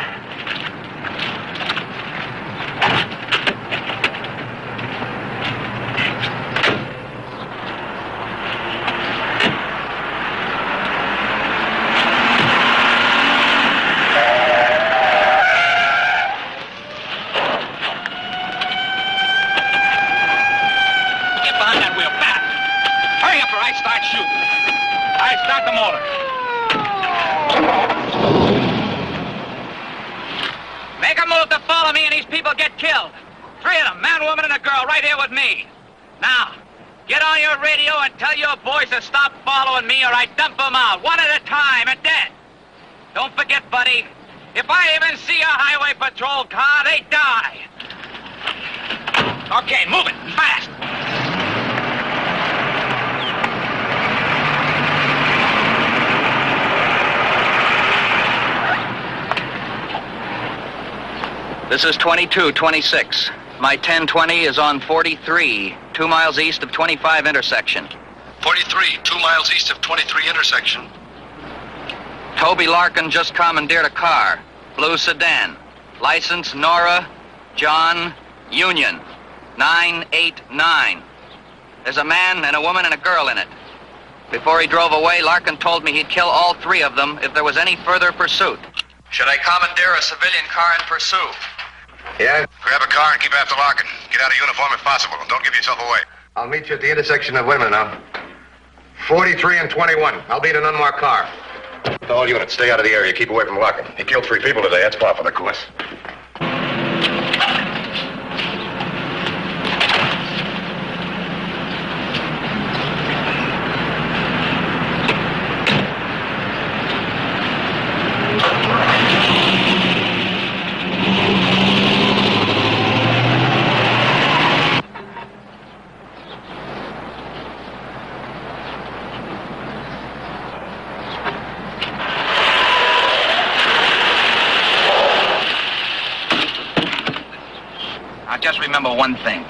I start shooting. I start the motor. Make a move to follow me and these people get killed. 3 of them, man, woman, and a girl, right here with me. Now, get on your radio and tell your boys to stop following me or I dump them out, one at a time and dead. Don't forget, buddy, if I even see a highway patrol car, they die. Okay, move it, fast. This is 2226. My 1020 is on 43, 2 miles east of 25 intersection. 43, 2 miles east of 23 intersection. Toby Larkin just commandeered a car, blue sedan. License Nora John Union, 989. There's a man and a woman and a girl in it. Before he drove away, Larkin told me he'd kill all 3 of them if there was any further pursuit. Should I commandeer a civilian car and pursue? Yeah? Grab a car and keep after Larkin. Get out of uniform if possible, and don't give yourself away. I'll meet you at the intersection of, wait a minute now, 43 and 21. I'll be in an unmarked car. All units, stay out of the area. Keep away from Larkin. He killed 3 people today. That's par for the course. Just remember one thing.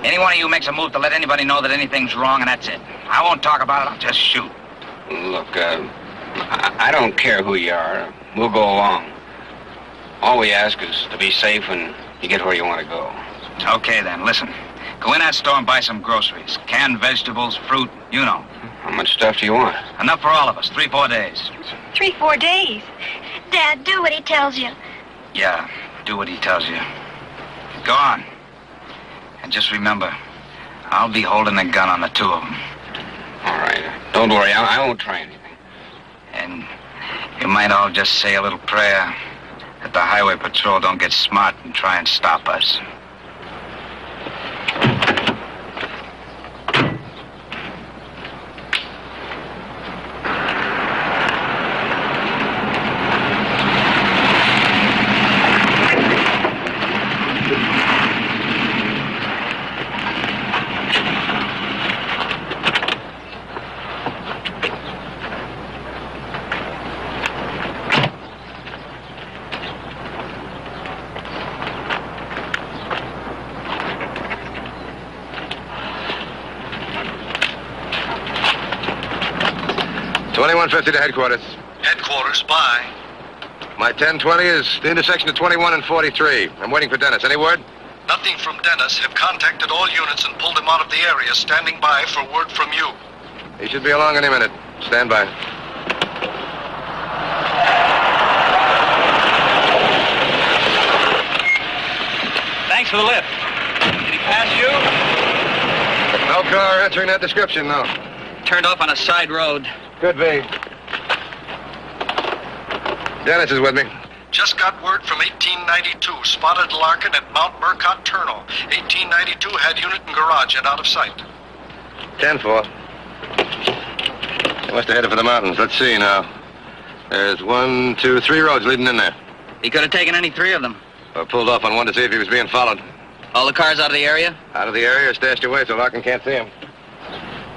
Any one of you makes a move to let anybody know that anything's wrong, and that's it. I won't talk about it, I'll just shoot. Look, I don't care who you are. We'll go along. All we ask is to be safe and you get where you want to go. Okay, then, listen. Go in that store and buy some groceries. Canned vegetables, fruit, you know. How much stuff do you want? Enough for all of us, 3-4 days. 3-4 days? Dad, do what he tells you. Yeah, do what he tells you. Go on. And just remember, I'll be holding a gun on the 2 of them. All right. Don't worry, I won't try anything. And you might all just say a little prayer that the highway patrol don't get smart and try and stop us. $21.50 to headquarters. Headquarters, bye. My 1020 is the intersection of 21 and 43. I'm waiting for Dennis. Any word? Nothing from Dennis. Have contacted all units and pulled him out of the area. Standing by for word from you. He should be along any minute. Stand by. Thanks for the lift. Did he pass you? No car answering that description, no. Turned off on a side road. Could be. Dennis is with me. Just got word from 1892. Spotted Larkin at Mount Murcott Terminal. 1892 had unit in garage and out of sight. 10-4. They must have headed for the mountains. Let's see now. There's 1, 2, 3 roads leading in there. He could have taken any 3 of them. Or pulled off on one to see if he was being followed. All the cars out of the area? Out of the area or stashed away so Larkin can't see him.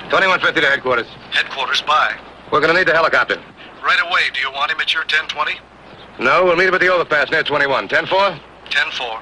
21.50 to headquarters. Headquarters, bye. We're going to need the helicopter. Right away. Do you want him at your 1020? No, we'll meet him at the overpass near 21. 10-4? 10-4.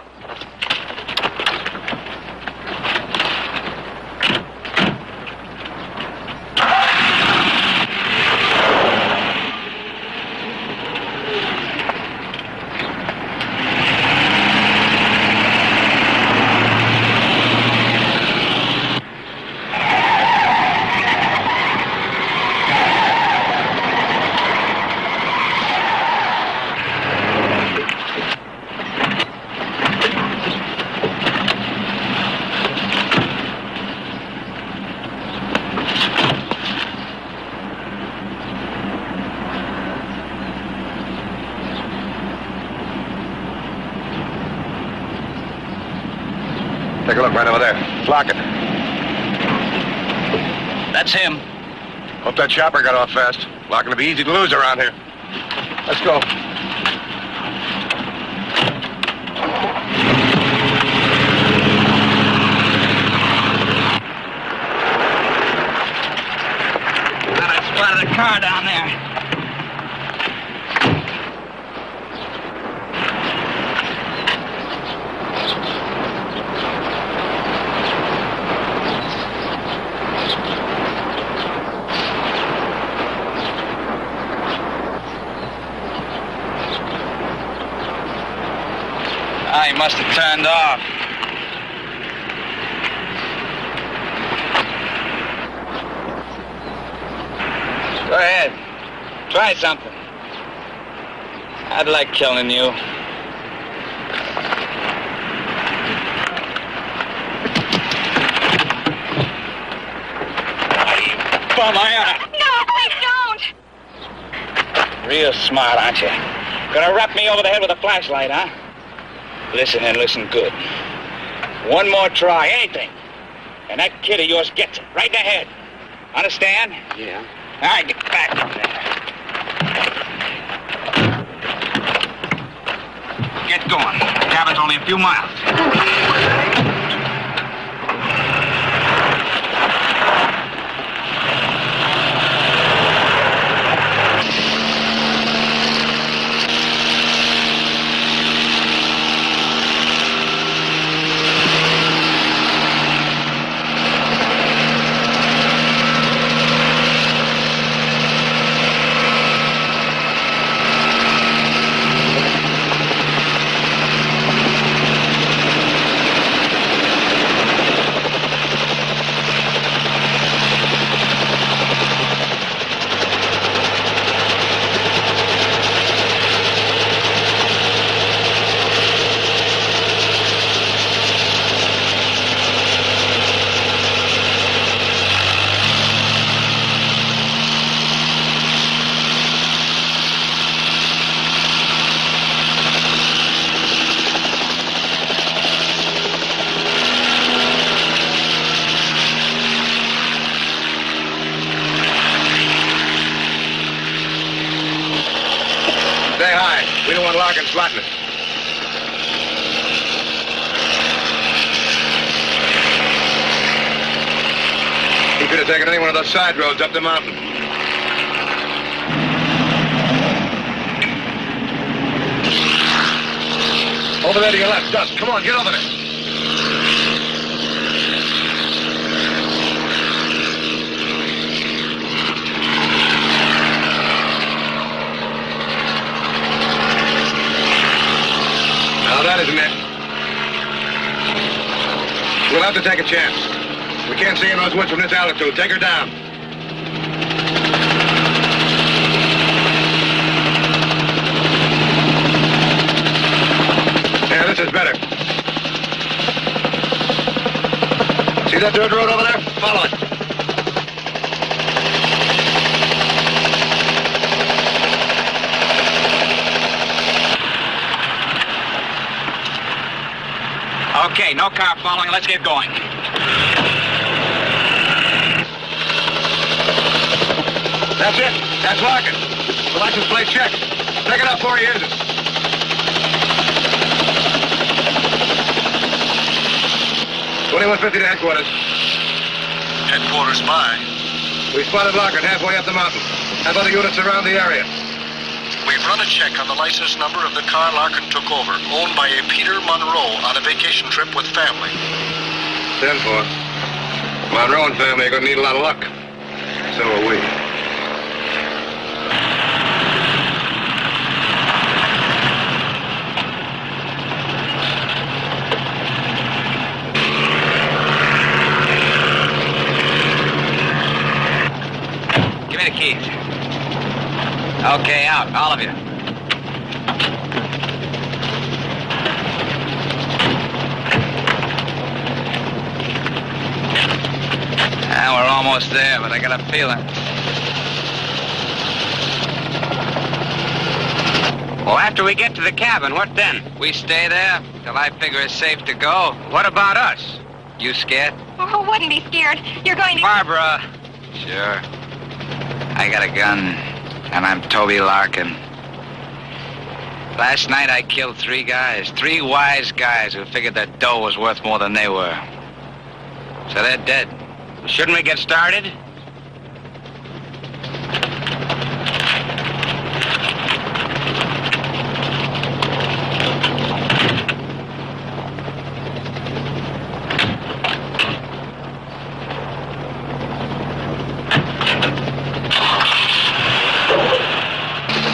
Take a look right over there. Lock it. That's him. Hope that chopper got off fast. Larkin will be easy to lose around here. Let's go. Thought I spotted a car down there. He must have turned off. Go ahead. Try something. I'd like killing you. Bum, No, please don't. Real smart, aren't you? Gonna rap me over the head with a flashlight, huh? Listen and listen good. One more try, anything. And that kid of yours gets it, right in the head. Understand? Yeah. All right, get back up there. Get going. The cabin's only a few miles. We don't want Larkin slotting it. He could have taken any one of those side roads up the mountain. Over there to your left, Dust. Come on, get over there. Now, that isn't it. We'll have to take a chance. We can't see in those woods from this altitude. Take her down. Yeah, this is better. See that dirt road over there? Follow it. Okay, no car following. Let's get going. That's it. That's Larkin. The license plate check. Take it up before he hears us. $21.50 to headquarters. Headquarters by? We spotted Larkin halfway up the mountain. Have other units around the area. We've run a check on the license number of the car Larkin took over, owned by a Peter Monroe on a vacation trip with family. 10-4. Monroe and family are going to need a lot of luck. So are we. Give me the keys. Okay, out, all of you. We're almost there, but I got a feeling. Well, after we get to the cabin, what then? We stay there till I figure it's safe to go. What about us? You scared? Oh, who wouldn't be scared? You're going to... Barbara! Sure. I got a gun, and I'm Toby Larkin. Last night I killed 3 guys. 3 wise guys who figured that dough was worth more than they were. So they're dead. Shouldn't we get started?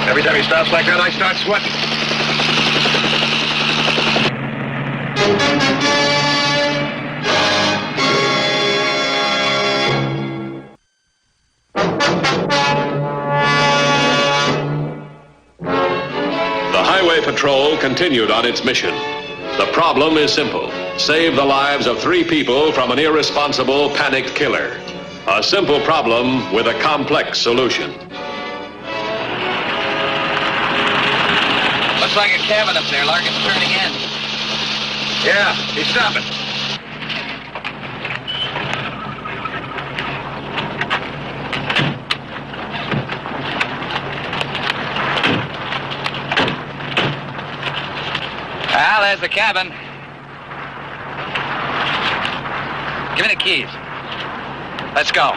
Every time he stops like that, I start sweating. The Highway Patrol continued on its mission. The problem is simple. Save the lives of 3 people from an irresponsible, panicked killer. A simple problem with a complex solution. Looks like a cabin up there. Larkin's turning in. Yeah, he's stopping. Well, there's the cabin. Give me the keys. Let's go.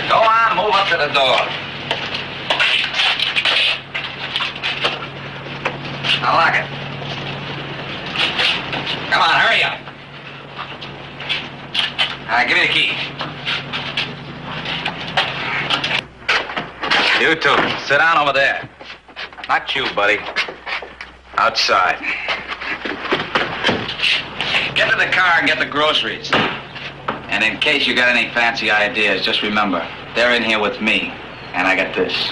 Go on, move up to the door. Now lock it. Come on, hurry up. All right, give me the key. You two, sit down over there. Not you, buddy. Outside. Get to the car and get the groceries. And in case you got any fancy ideas, just remember, they're in here with me, and I got this.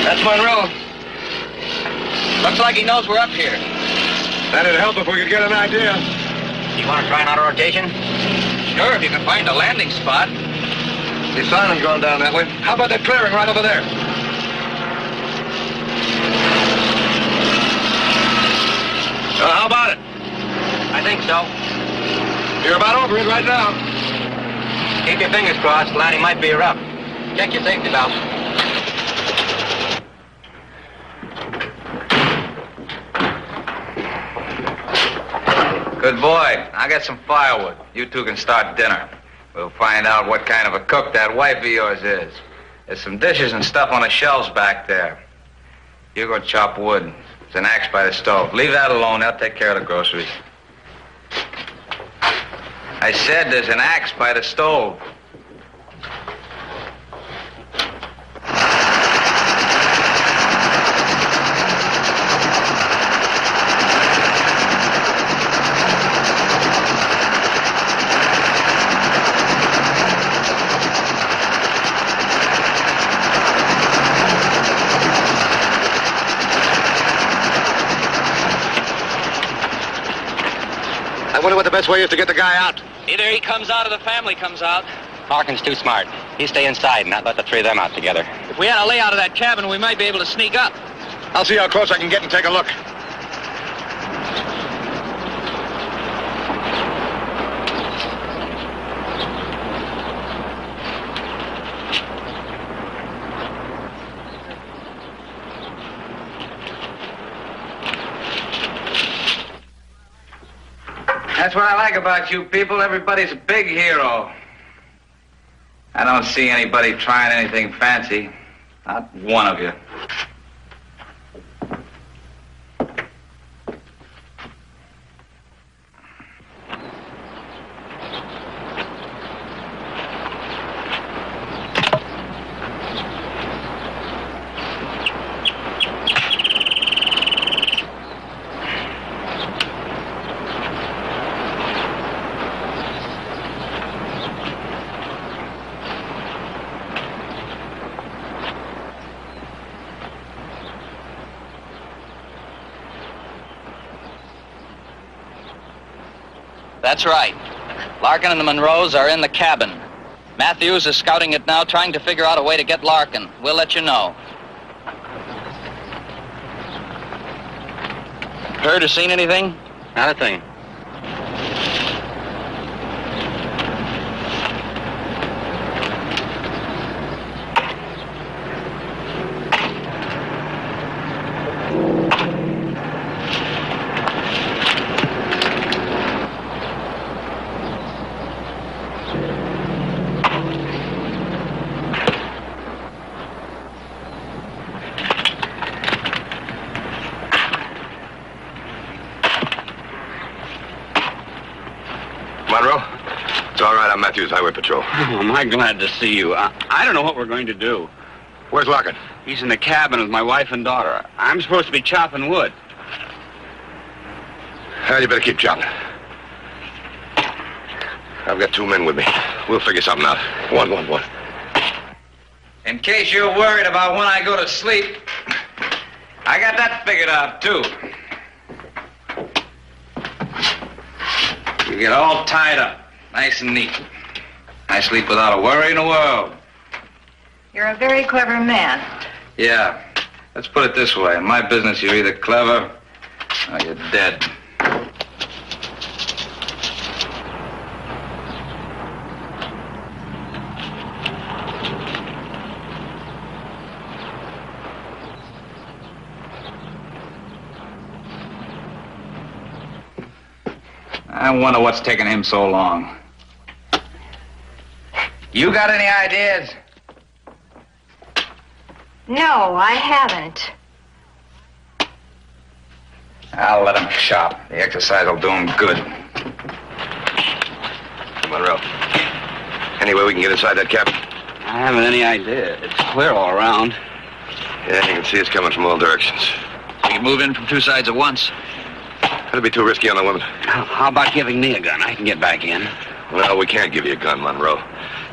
That's Monroe. Looks like he knows we're up here. That'd help if we could get an idea. You want to try another rotation? Sure, if you can find a landing spot. See sign him going down that way. How about that clearing right over there? How about it? I think so. You're about over it right now. Keep your fingers crossed. Landing might be rough. Check your safety belt. Good boy. I'll get some firewood. You two can start dinner. We'll find out what kind of a cook that wife of yours is. There's some dishes and stuff on the shelves back there. You go chop wood. There's an axe by the stove. Leave that alone. They'll take care of the groceries. I said there's an axe by the stove. I wonder what the best way is to get the guy out. Either he comes out or the family comes out. Larkin's too smart. He stay inside and not let the 3 of them out together. If we had a layout of that cabin, we might be able to sneak up. I'll see how close I can get and take a look. That's what I like about you people. Everybody's a big hero. I don't see anybody trying anything fancy. Not one of you. That's right. Larkin and the Monroes are in the cabin. Matthews is scouting it now, trying to figure out a way to get Larkin. We'll let you know. Heard or seen anything? Not a thing. Monroe? It's all right. I'm Matthews, Highway Patrol. Oh, am I glad to see you. I don't know what we're going to do. Where's Larkin? He's in the cabin with my wife and daughter. I'm supposed to be chopping wood. Well, you better keep chopping. I've got 2 men with me. We'll figure something out. One. In case you're worried about when I go to sleep, I got that figured out, too. You get all tied up, nice and neat. I sleep without a worry in the world. You're a very clever man. Yeah, let's put it this way. In my business, you're either clever or you're dead. I wonder what's taking him so long. You got any ideas? No, I haven't. I'll let him chop. The exercise will do him good. Monroe. Any way we can get inside that cabin? I haven't any idea. It's clear all around. Yeah, you can see it's coming from all directions. We can move in from 2 sides at once. That'd be too risky on the woman. How about giving me a gun? I can get back in. Well, we can't give you a gun, Monroe.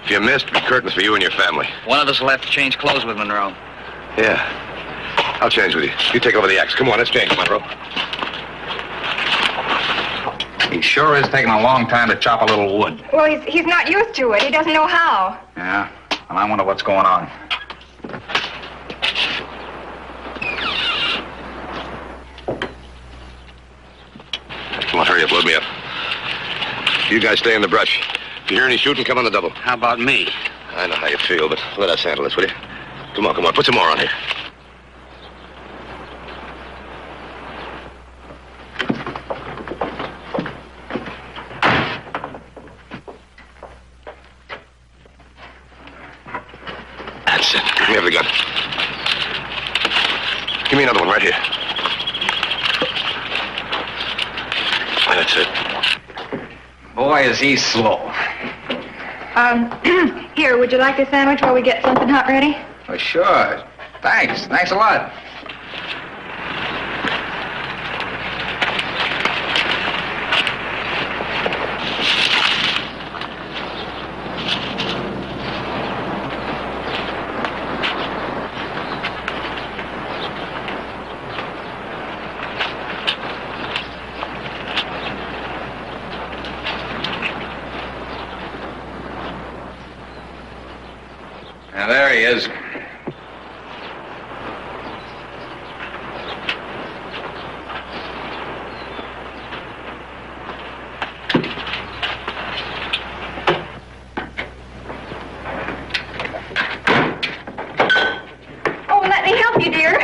If you missed, be curtains for you and your family. One of us will have to change clothes with Monroe. Yeah. I'll change with you. You take over the axe. Come on, let's change, Monroe. He sure is taking a long time to chop a little wood. Well, he's not used to it. He doesn't know how. Yeah, and I wonder what's going on. Come on, hurry up, load me up. You guys stay in the brush. If you hear any shooting, come on the double. How about me? I know how you feel, but let us handle this, will you? Come on, put some more on here. That's it. Let me have the gun. Give me another one right here. That's it. Boy, is he slow. Here, would you like a sandwich while we get something hot ready? Oh, sure. Thanks a lot. Now, there he is. Oh, let me help you, dear.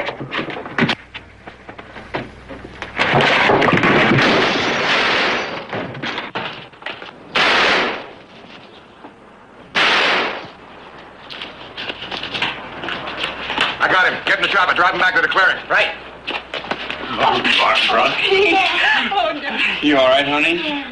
I got him. Get in the chopper. Drive him back to the clearing. Right. Oh, Barbara. Oh, no. You all right, honey?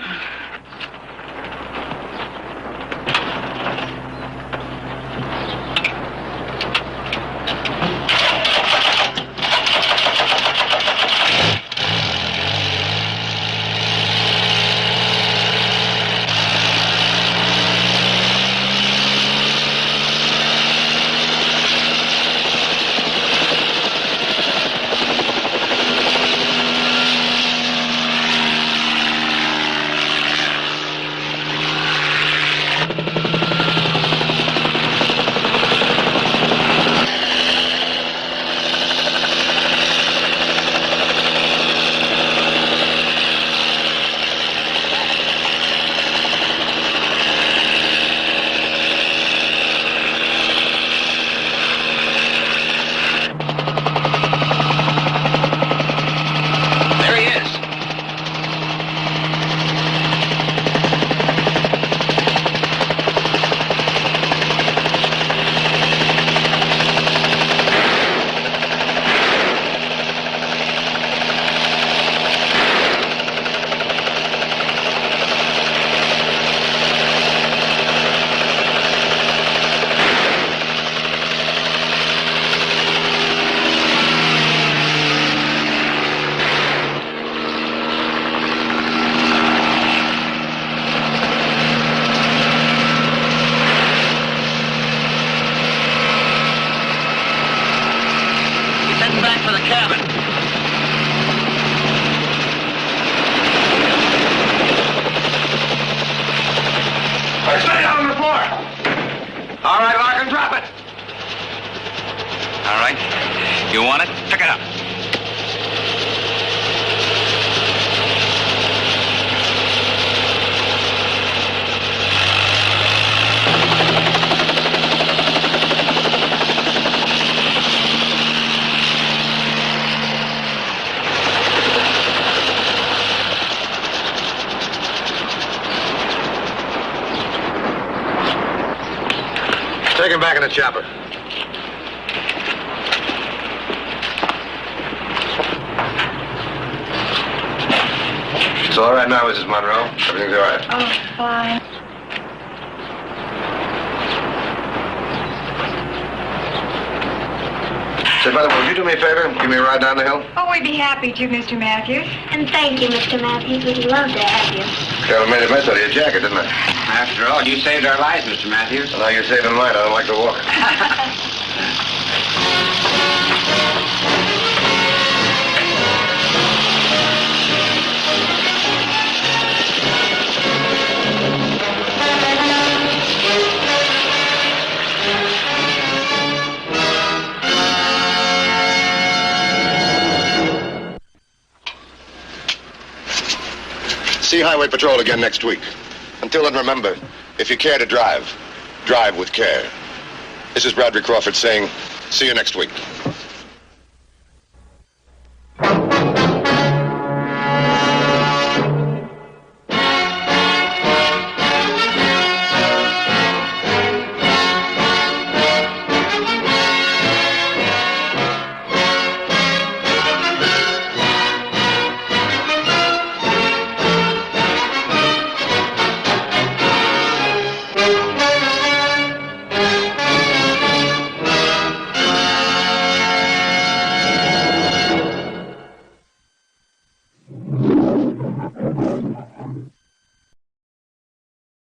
cabin. Stay down on the floor. All right, Larkin, drop it. All right. You want it? Pick it up. Take him back in the chopper. It's all right now, Mrs. Monroe. Everything's all right. Oh, fine. Say, by the way, would you do me a favor? Give me a ride down the hill? Oh, we'd be happy to, Mr. Matthews. And thank you, Mr. Matthews. We'd love to have you. Kind of made a mess out of your jacket, didn't I? After all, you saved our lives, Mr. Matthews. Well, now you're saving mine. I don't like to walk. See Highway Patrol again next week. Until then, remember, if you care to drive, drive with care. This is Bradley Crawford saying, see you next week.